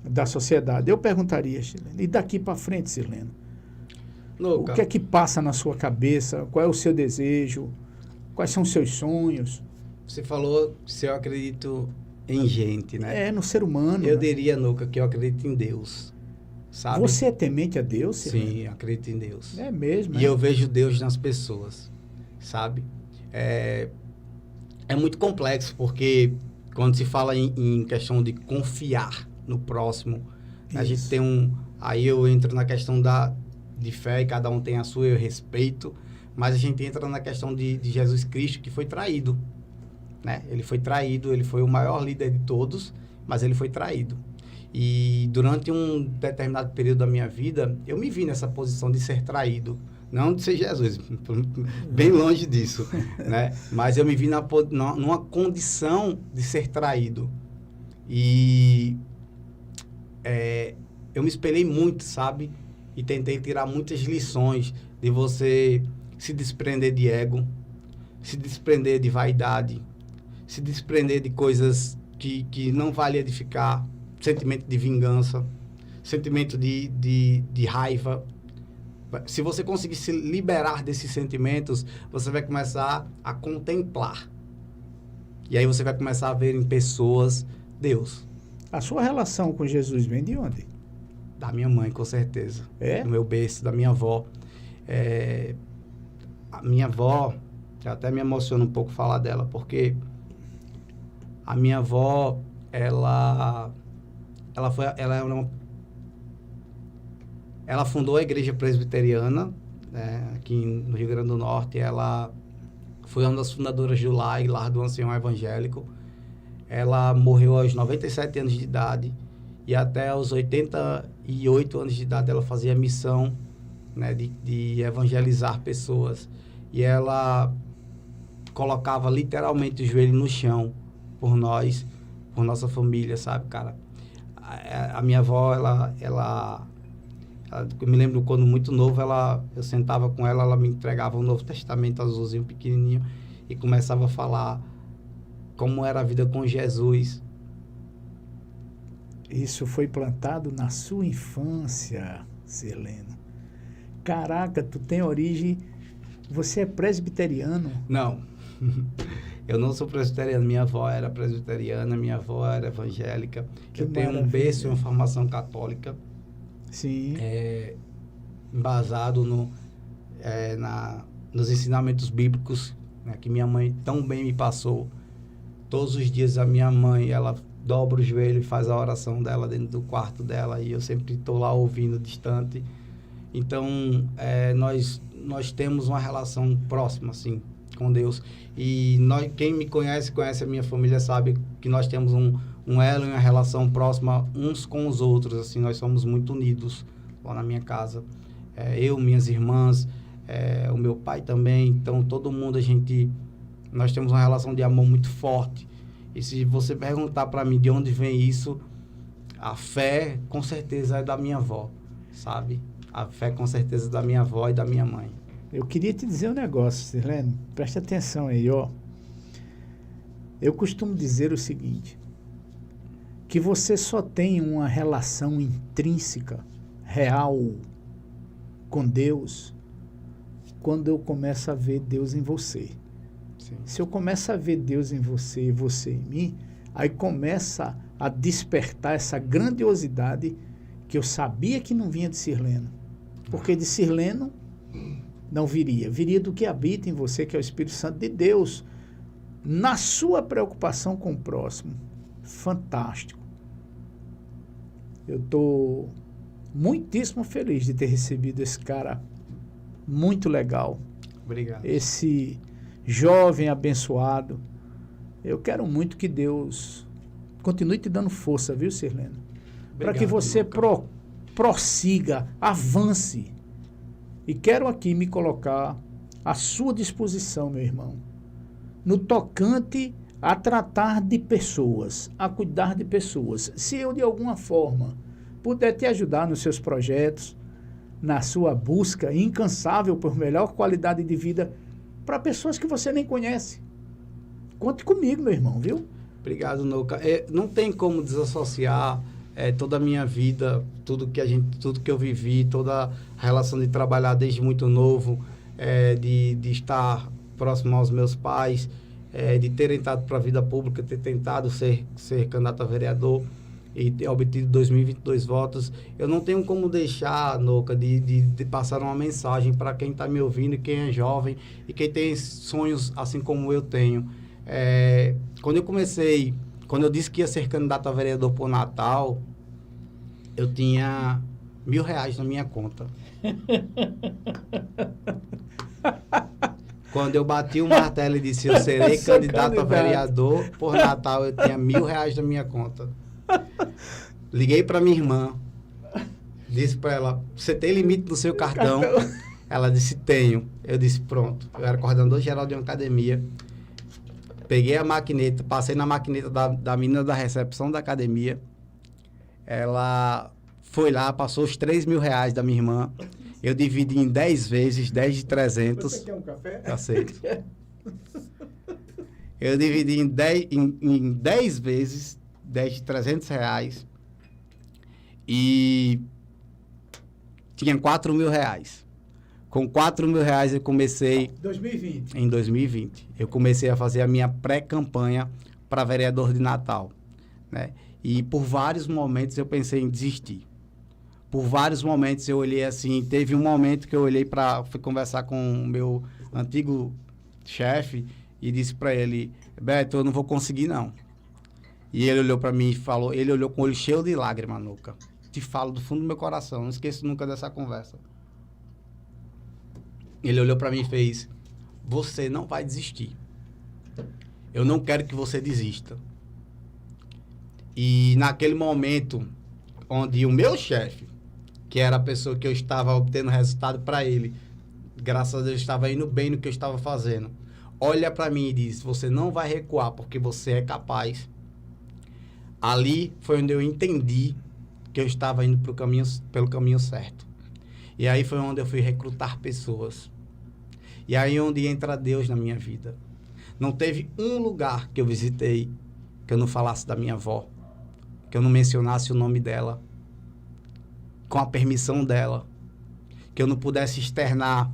da sociedade. Eu perguntaria, Sirlene, e daqui para frente, Sirlene? O que é que passa na sua cabeça? Qual é o seu desejo? Quais são os seus sonhos? Você falou se eu acredito em gente, né? No ser humano. Eu diria, Nouca, que eu acredito em Deus. Sabe? Você é temente a Deus, Sirlene? Sim, acredito em Deus. É mesmo. E eu vejo Deus nas pessoas, sabe? É muito complexo, porque quando se fala em questão de confiar no próximo, a gente tem aí eu entro na questão de fé, e cada um tem a sua, eu respeito, mas a gente entra na questão de Jesus Cristo, que foi traído, né? Ele foi traído, ele foi o maior líder de todos, mas ele foi traído. E durante um determinado período da minha vida, eu me vi nessa posição de ser traído. Não de ser Jesus, bem longe disso, né? Mas eu me vi numa condição de ser traído. E eu me espelhei muito, sabe? E tentei tirar muitas lições de você se desprender de ego, se desprender de vaidade, se desprender de coisas que não vale edificar, sentimento de vingança, sentimento de raiva. Se você conseguir se liberar desses sentimentos, você vai começar a contemplar. E aí você vai começar a ver em pessoas Deus. A sua relação com Jesus vem de onde? Da minha mãe, com certeza. Do meu berço, da minha avó. A minha avó, eu até me emociono um pouco falar dela, porque a minha avó, ela ela fundou a Igreja Presbiteriana, né, aqui no Rio Grande do Norte. Ela foi uma das fundadoras do Lar do Ancião Evangélico. Ela morreu aos 97 anos de idade e até os 88 anos de idade ela fazia missão, né, de evangelizar pessoas. E ela colocava literalmente o joelho no chão por nós, por nossa família, sabe, cara? A minha avó, eu me lembro quando muito novo, eu sentava com ela, ela me entregava um Novo Testamento azulzinho, pequenininho, e começava a falar como era a vida com Jesus. Isso foi plantado na sua infância, Sirleno. Caraca, tu tem origem... Você é presbiteriano? Não. Eu não sou presbiteriano. Minha avó era presbiteriana, minha avó era evangélica. Eu tenho um berço e uma formação católica. Sim. Embasado nos ensinamentos bíblicos, né, que minha mãe tão bem me passou. Todos os dias a minha mãe, ela dobra o joelho e faz a oração dela dentro do quarto dela, e eu sempre estou lá ouvindo distante. Então, nós temos uma relação próxima, assim, com Deus. E quem me conhece a minha família, sabe que nós temos um elo e uma relação próxima uns com os outros, assim, nós somos muito unidos lá na minha casa. Eu, minhas irmãs, o meu pai também, então todo mundo, nós temos uma relação de amor muito forte. E se você perguntar para mim de onde vem isso, a fé com certeza é da minha avó, sabe? A fé com certeza é da minha avó e da minha mãe. Eu queria te dizer um negócio, Sirleno, presta atenção aí, ó. Eu costumo dizer o seguinte, que você só tem uma relação intrínseca, real, com Deus, quando eu começo a ver Deus em você. Sim. Se eu começo a ver Deus em você e você em mim, aí começa a despertar essa grandiosidade que eu sabia que não vinha de Sirleno. Porque de Sirleno não viria. Viria do que habita em você, que é o Espírito Santo de Deus, na sua preocupação com o próximo. Fantástico. Eu estou muitíssimo feliz de ter recebido esse cara muito legal. Obrigado. Esse jovem abençoado. Eu quero muito que Deus continue te dando força, viu, Sirleno? Para que você prossiga, avance. E quero aqui me colocar à sua disposição, meu irmão, no tocante a tratar de pessoas, a cuidar de pessoas. Se eu, de alguma forma, puder te ajudar nos seus projetos, na sua busca incansável por melhor qualidade de vida para pessoas que você nem conhece, conte comigo, meu irmão, viu? Obrigado, Nouca. Não tem como desassociar toda a minha vida, tudo que eu vivi, toda a relação de trabalhar desde muito novo, de estar próximo aos meus pais, de ter entrado para a vida pública, ter tentado ser candidato a vereador e ter obtido 2022 votos. Eu não tenho como deixar, Nouca, de passar uma mensagem para quem está me ouvindo, quem é jovem e quem tem sonhos assim como eu tenho. Quando eu disse que ia ser candidato a vereador por Natal, eu tinha R$1.000 na minha conta. Quando eu bati o martelo e disse eu serei candidato a vereador por Natal, eu tinha R$1.000 na minha conta. Liguei para minha irmã, disse para ela, você tem limite no seu cartão? Ela disse, tenho. Eu disse, pronto. Eu era coordenador geral de uma academia. Peguei a maquineta, passei na maquineta da menina da recepção da academia. Ela foi lá, passou os R$3.000 da minha irmã. Eu dividi em 10 vezes, 10 de 300. Você quer um café? Aceito. Eu dividi em 10 vezes, 10 de R$300. E tinha R$4.000. Com R$4.000 eu comecei... 2020. Em 2020. Eu comecei a fazer a minha pré-campanha para vereador de Natal, né? E por vários momentos eu pensei em desistir. Por vários momentos eu olhei assim... Teve um momento que eu olhei fui conversar com o meu antigo chefe e disse para ele, Beto, eu não vou conseguir não. E ele olhou para mim e falou... Ele olhou com o olho cheio de lágrima, Nouca. te falo do fundo do meu coração, não esqueço nunca dessa conversa. Ele olhou para mim e fez: você não vai desistir. Eu não quero que você desista. E naquele momento, onde o meu chefe, que era a pessoa que eu estava obtendo resultado para ele, graças a Deus, estava indo bem no que eu estava fazendo, olha para mim e diz: você não vai recuar porque você é capaz. Ali foi onde eu entendi que eu estava indo pelo caminho certo. E aí foi onde eu fui recrutar pessoas. E aí onde entra Deus na minha vida. Não teve um lugar que eu visitei que eu não falasse da minha avó, que eu não mencionasse o nome dela, com a permissão dela, que eu não pudesse externar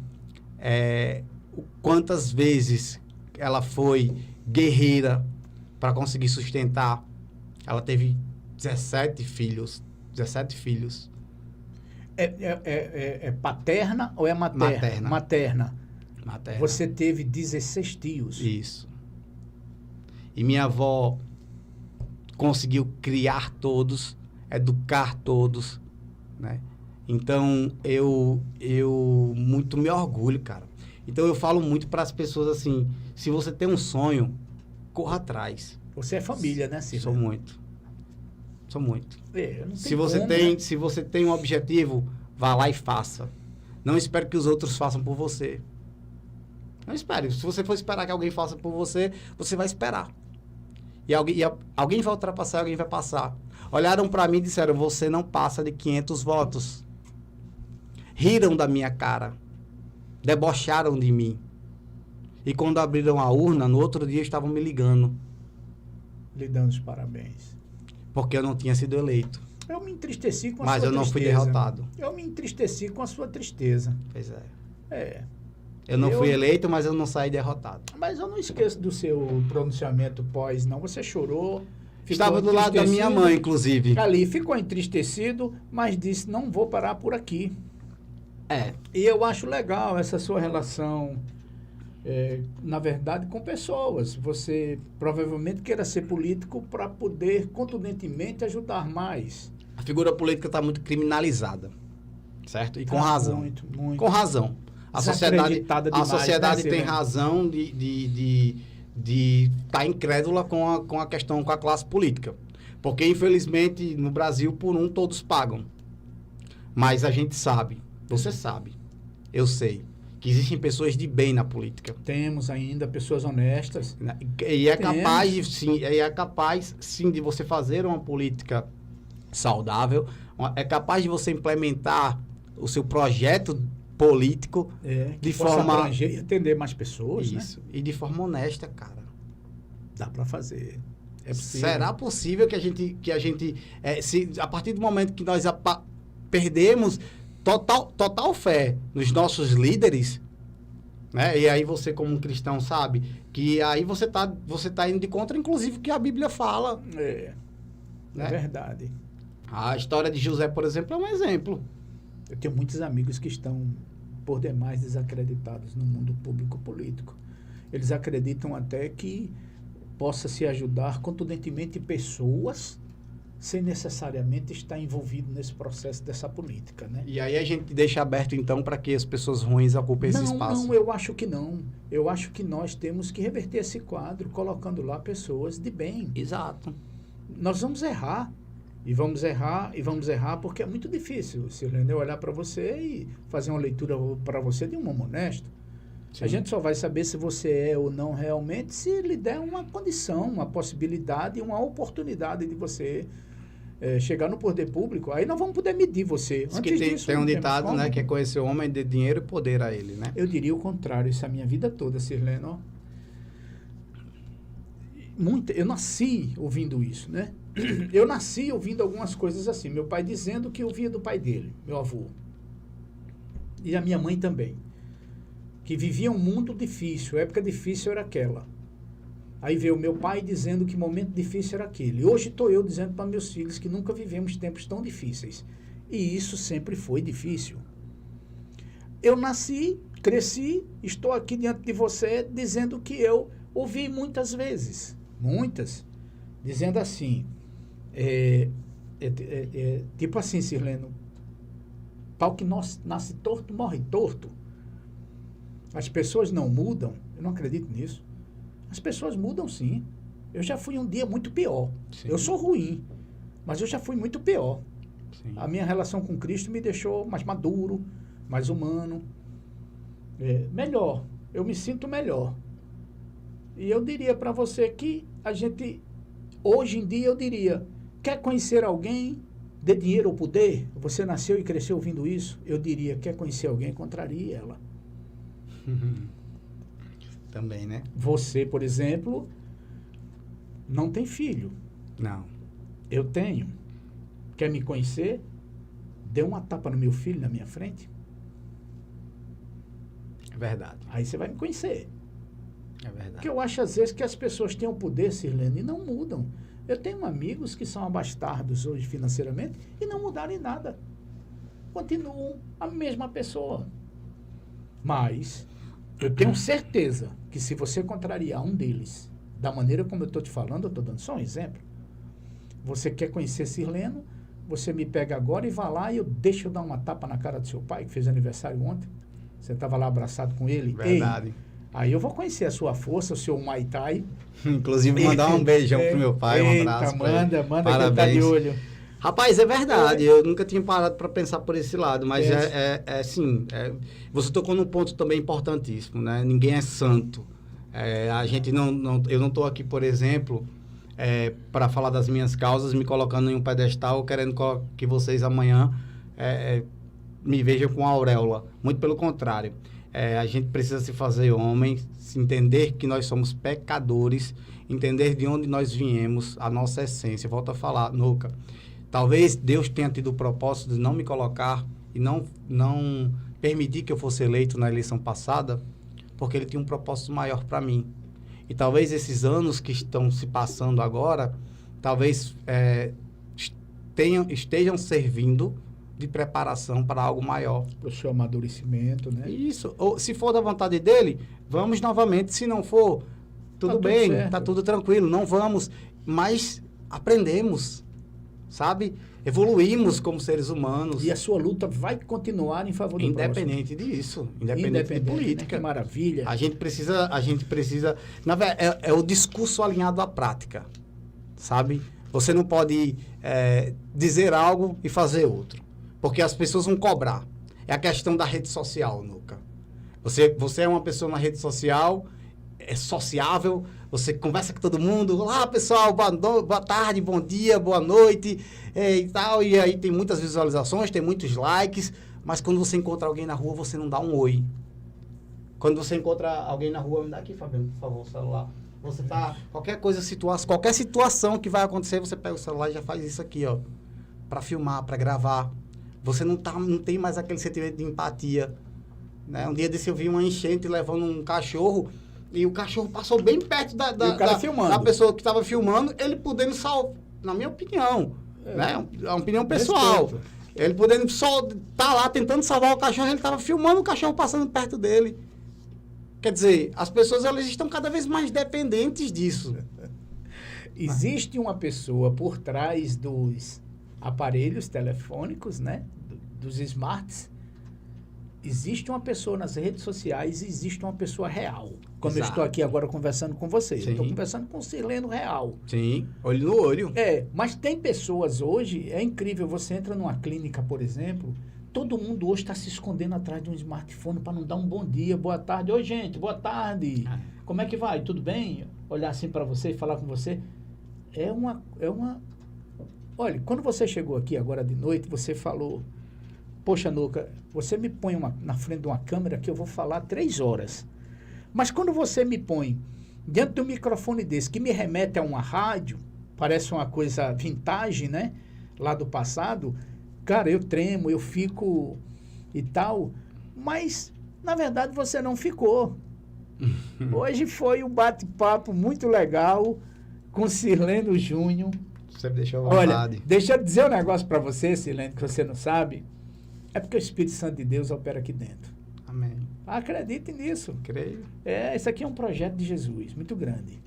quantas vezes ela foi guerreira para conseguir sustentar. Ela teve 17 filhos. 17 filhos. É paterna ou é materna? Materna. Você teve 16 tios. Isso. E minha avó conseguiu criar todos, educar todos, né? Então, eu muito me orgulho, cara. Então, eu falo muito para as pessoas assim: se você tem um sonho, corra atrás. Você é família, né, Ciro? Sou muito. Sou muito. Não Se você tem um objetivo, vá lá e faça. Não espere que os outros façam por você. Não espere. Se você for esperar que alguém faça por você, você vai esperar. E alguém vai ultrapassar, alguém vai passar. Olharam para mim e disseram: você não passa de 500 votos. Riram da minha cara. Debocharam de mim. E quando abriram a urna, no outro dia estavam me ligando. Lhe dando os parabéns. Porque eu não tinha sido eleito. Eu me entristeci com a sua tristeza. Mas eu não fui derrotado. Eu me entristeci com a sua tristeza. Pois é. Eu não fui eleito, mas eu não saí derrotado. Mas eu não esqueço do seu pronunciamento pós, não. Você chorou. Estava do lado da minha mãe, inclusive. Ali ficou entristecido, mas disse: não vou parar por aqui. E eu acho legal essa sua relação, na verdade, com pessoas. Você provavelmente queira ser político para poder contundentemente ajudar mais. A figura política está muito criminalizada, certo? E com razão. Muito. Com razão. A sociedade tem razão de estar incrédula com a questão, com a classe política. Porque, infelizmente, no Brasil, por um, todos pagam. Mas a gente sabe, você sabe, eu sei, que existem pessoas de bem na política. Temos ainda pessoas honestas. E é capaz, sim, de você fazer uma política saudável, é capaz de você implementar o seu projeto político de forma abranger e atender mais pessoas, isso, né? E de forma honesta, cara. Dá para fazer. É possível. Será possível que a gente se a partir do momento que nós perdemos total fé nos nossos líderes, né? E aí você, como um cristão, sabe que aí você tá indo de contra, inclusive, o que a Bíblia fala. É verdade. A história de José, por exemplo, é um exemplo. Eu tenho muitos amigos que estão por demais desacreditados no mundo público político. Eles acreditam até que possa se ajudar contundentemente pessoas sem necessariamente estar envolvido nesse processo dessa política, né? E aí a gente deixa aberto, então, para que as pessoas ruins ocupem esse espaço? Não, eu acho que não. Eu acho que nós temos que reverter esse quadro, colocando lá pessoas de bem. Exato. Nós vamos errar. E vamos errar porque é muito difícil, Silene, eu olhar para você e fazer uma leitura para você de um homem honesto. Sim. A gente só vai saber se você é ou não realmente se lhe der uma condição, uma possibilidade, uma oportunidade de você chegar no poder público. Aí nós vamos poder medir você. Antes disso, tem um ditado, né, que é conhecer o homem, de dinheiro e poder a ele, né? Eu diria o contrário, isso é a minha vida toda, Silene. Eu nasci ouvindo isso, né? Eu nasci ouvindo algumas coisas assim. Meu pai dizendo que eu via do pai dele, meu avô. E a minha mãe também. Que vivia um mundo difícil. A época difícil era aquela. Aí veio meu pai dizendo que momento difícil era aquele. Hoje estou eu dizendo para meus filhos que nunca vivemos tempos tão difíceis. E isso sempre foi difícil. Eu nasci, cresci, estou aqui diante de você dizendo que eu ouvi muitas vezes. Muitas. Dizendo assim... tipo assim, Sirleno, pau que nasce torto, morre torto. As pessoas não mudam, eu não acredito nisso. As pessoas mudam sim. Eu já fui um dia muito pior. Sim. Eu sou ruim, mas eu já fui muito pior. Sim. A minha relação com Cristo me deixou mais maduro, mais humano. Melhor. Eu me sinto melhor. E eu diria para você que a gente, hoje em dia, eu diria, quer conhecer alguém, dê dinheiro ou poder? Você nasceu e cresceu ouvindo isso? Eu diria, quer conhecer alguém, contrarie ela. Também, né? Você, por exemplo, não tem filho. Não. Eu tenho. Quer me conhecer? Dê uma tapa no meu filho na minha frente. É verdade. Aí você vai me conhecer. É verdade. Porque eu acho, às vezes, que as pessoas têm o poder, Sirlene, e não mudam. Eu tenho amigos que são abastardos hoje financeiramente e não mudaram em nada. Continuam a mesma pessoa. Mas eu tenho certeza que se você contrariar um deles, da maneira como eu estou te falando, eu estou dando só um exemplo. Você quer conhecer Sirleno, você me pega agora e vai lá e deixa eu dar uma tapa na cara do seu pai, que fez aniversário ontem. Você estava lá abraçado com ele. Verdade. Ei, aí eu vou conhecer a sua força, o seu Muay Thai. Inclusive, mandar um beijão pro meu pai, um abraço. Manda Parabéns. que ele tá de olho. Rapaz, é verdade. Eu nunca tinha parado para pensar por esse lado, mas sim. Você tocou num ponto também importantíssimo, né? Ninguém é santo. A gente eu não estou aqui, por exemplo, para falar das minhas causas, me colocando em um pedestal, querendo que vocês amanhã me vejam com a auréola. Muito pelo contrário. A gente precisa se fazer homem, se entender que nós somos pecadores, entender de onde nós viemos, a nossa essência. Volto a falar, Nuca. Talvez Deus tenha tido o propósito de não me colocar e não permitir que eu fosse eleito na eleição passada, porque Ele tinha um propósito maior para mim. E talvez esses anos que estão se passando agora, talvez estejam servindo de preparação para algo maior. Para o seu amadurecimento, né? Isso. Ou, se for da vontade dEle, vamos novamente. Se não for, tudo bem, está tudo tranquilo. Não vamos, mas aprendemos. Sabe? Evoluímos como seres humanos. E a sua luta vai continuar em favor do independente próximo. Disso. Independente de política. Né? Que maravilha. A gente precisa... Na verdade, é o discurso alinhado à prática. Sabe? Você não pode dizer algo e fazer outro. Porque as pessoas vão cobrar. É a questão da rede social, Nuca. Você é uma pessoa na rede social, é sociável, você conversa com todo mundo. Olá, pessoal, boa tarde, bom dia, boa noite, e tal. E aí tem muitas visualizações, tem muitos likes, mas quando você encontra alguém na rua, você não dá um oi. Quando você encontra alguém na rua, me dá aqui, Fabiano, por favor, o celular. Você tá, qualquer situação que vai acontecer, você pega o celular e já faz isso aqui, ó, para filmar, para gravar. Você não tem mais aquele sentimento de empatia, né? Um dia desse eu vi uma enchente levando um cachorro, e o cachorro passou bem perto da pessoa que estava filmando, ele podendo salvar, na minha opinião, né? É uma opinião pessoal. Respeito. Ele podendo tá lá tentando salvar o cachorro, ele estava filmando o cachorro passando perto dele. Quer dizer, as pessoas elas estão cada vez mais dependentes disso. Existe uma pessoa por trás dos aparelhos telefônicos, né? Dos smarts. Existe uma pessoa nas redes sociais e existe uma pessoa real. Como eu estou aqui agora conversando com vocês. Eu estou conversando com o Sirleno real. Sim, olho no olho. Mas tem pessoas hoje, é incrível, você entra numa clínica, por exemplo, todo mundo hoje está se escondendo atrás de um smartphone para não dar um bom dia, boa tarde. Oi, gente, boa tarde. Como é que vai? Tudo bem? Olhar assim para você e falar com você. Olha, quando você chegou aqui agora de noite, você falou... Poxa, Nuca, você me põe na frente de uma câmera que eu vou falar 3 horas. Mas quando você me põe diante de um microfone desse, que me remete a uma rádio, parece uma coisa vintage, né? Lá do passado, cara, eu tremo, eu fico e tal. Mas, na verdade, você não ficou. Hoje foi um bate-papo muito legal com Sirleno Júnior. Você me deixou à vontade. Olha, deixa eu dizer um negócio para você, Sirleno, que você não sabe. É porque o Espírito Santo de Deus opera aqui dentro. Amém. Acredite nisso. Creio. Isso aqui é um projeto de Jesus, muito grande.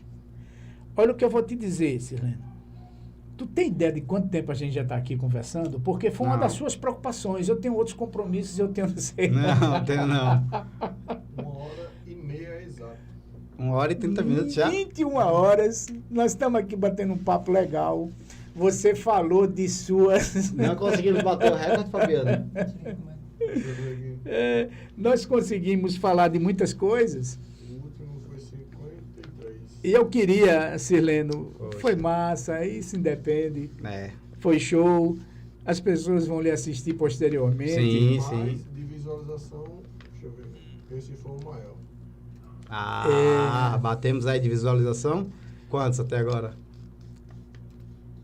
Olha o que eu vou te dizer, Sirleno. Tu tem ideia de quanto tempo a gente já está aqui conversando? Porque foi uma Não. das suas preocupações. Eu tenho outros compromissos, eu tenho não sei. Não, tenho não. 1h30 exato. 1h30 já? 21 horas. Nós estamos aqui batendo um papo legal. Você falou de suas... Não conseguimos bater o recorde, Fabiano. Nós conseguimos falar de muitas coisas. O último foi 53. E eu queria, Sirleno, Poxa. foi massa, isso independe. É. Foi show. As pessoas vão lhe assistir posteriormente. Sim. Mas de visualização, deixa eu ver. Esse foi o maior. Batemos aí de visualização. Quantos até agora?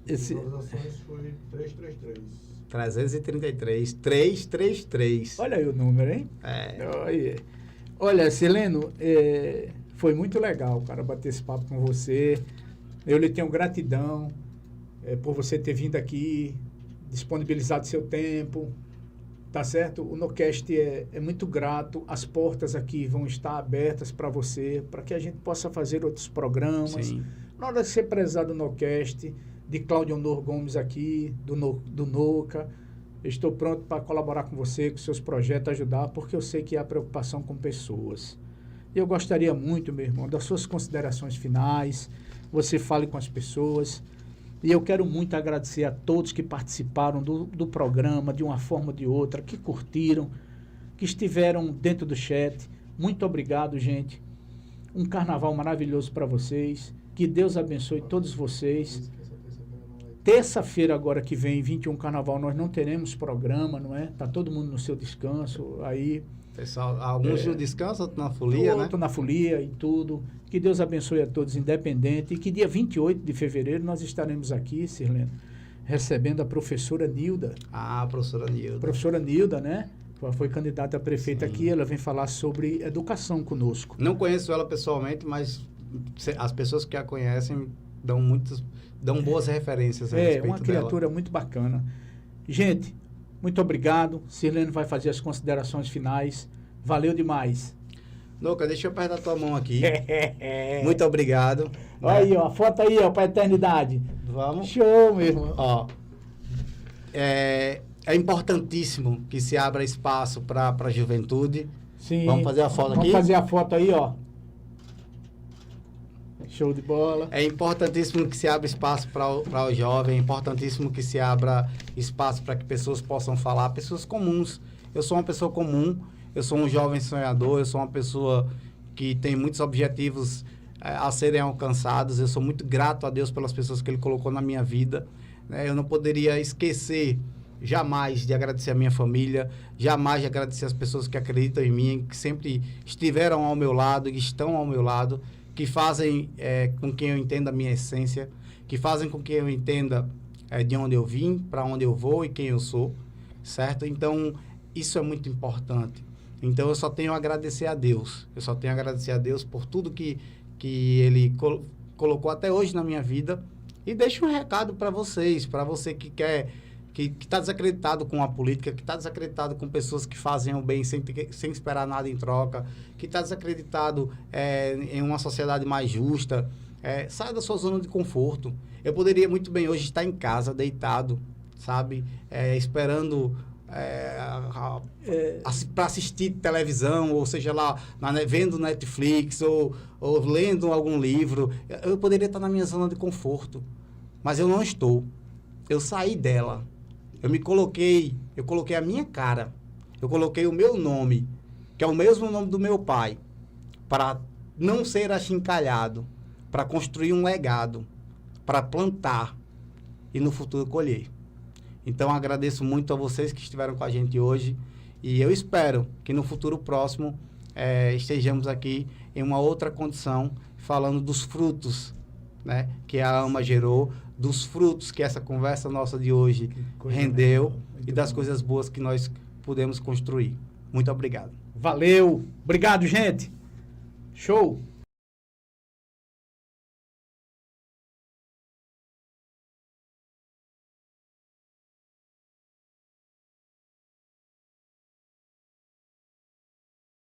Esse- Visualizações foi 333. 333. 333. Olha aí o número, hein? É. Olha, Sileno, foi muito legal, cara, bater esse papo com você. Eu lhe tenho gratidão por você ter vindo aqui, disponibilizado seu tempo, tá certo? O Nocast é muito grato, as portas aqui vão estar abertas para você, para que a gente possa fazer outros programas. Sim. Na hora de ser prezado no Nocast, de Cláudio Honor Gomes aqui, do Noca, eu estou pronto para colaborar com você, com seus projetos, ajudar, porque eu sei que há preocupação com pessoas. E eu gostaria muito, meu irmão, das suas considerações finais, você fale com as pessoas. E eu quero muito agradecer a todos que participaram do programa, de uma forma ou de outra, que curtiram, que estiveram dentro do chat. Muito obrigado, gente. Um carnaval maravilhoso para vocês. Que Deus abençoe todos vocês. Terça-feira agora que vem, 21 Carnaval, nós não teremos programa, não é? Tá todo mundo no seu descanso, aí... Pessoal, alguns no descanso, outros na folia, né? Outro na folia e tudo. Que Deus abençoe a todos, independente. E que dia 28 de fevereiro nós estaremos aqui, Sirleno, recebendo a professora Nilda. Ah, professora Nilda. Professora Nilda, né? Foi candidata a prefeita Sim. aqui, ela vem falar sobre educação conosco. Não conheço ela pessoalmente, mas as pessoas que a conhecem dão boas referências a respeito Uma criatura muito bacana. Gente, muito obrigado. Sirleno vai fazer as considerações finais. Valeu demais. Noca, deixa eu apertar tua mão aqui. Muito obrigado. Olha aí, ó, a foto aí, ó, pra eternidade. Vamos. Show, meu irmão. Ó, é importantíssimo que se abra espaço para a juventude. Sim. Vamos fazer a foto aqui? Vamos fazer a foto aí, ó. Show de bola. É importantíssimo que se abra espaço para o jovem, é importantíssimo que se abra espaço para que pessoas possam falar, pessoas comuns. Eu sou uma pessoa comum, eu sou um jovem sonhador, eu sou uma pessoa que tem muitos objetivos a serem alcançados. Eu sou muito grato a Deus pelas pessoas que Ele colocou na minha vida. Eu não poderia esquecer jamais de agradecer a minha família, jamais de agradecer as pessoas que acreditam em mim, que sempre estiveram ao meu lado, que estão ao meu lado, que fazem com que eu entenda a minha essência, que fazem com que eu entenda de onde eu vim, para onde eu vou e quem eu sou, certo? Então, isso é muito importante. Então, eu só tenho a agradecer a Deus. Eu só tenho a agradecer a Deus por tudo que Ele colocou até hoje na minha vida. E deixo um recado para vocês, para você que quer... que está desacreditado com a política, que está desacreditado com pessoas que fazem o bem sem esperar nada em troca, que está desacreditado em uma sociedade mais justa, saia da sua zona de conforto. Eu poderia muito bem hoje estar em casa, deitado, sabe? Esperando para assistir televisão, ou seja lá, vendo Netflix, ou lendo algum livro. Eu poderia estar na minha zona de conforto, mas eu não estou. Eu saí dela. Eu coloquei a minha cara, eu coloquei o meu nome, que é o mesmo nome do meu pai, para não ser achincalhado, para construir um legado, para plantar e no futuro colher. Então, agradeço muito a vocês que estiveram com a gente hoje e eu espero que no futuro próximo estejamos aqui em uma outra condição, falando dos frutos, né, que a AMA gerou, dos frutos que essa conversa nossa de hoje rendeu e das coisas boas que nós pudemos construir. Muito obrigado. Valeu. Obrigado, gente. Show.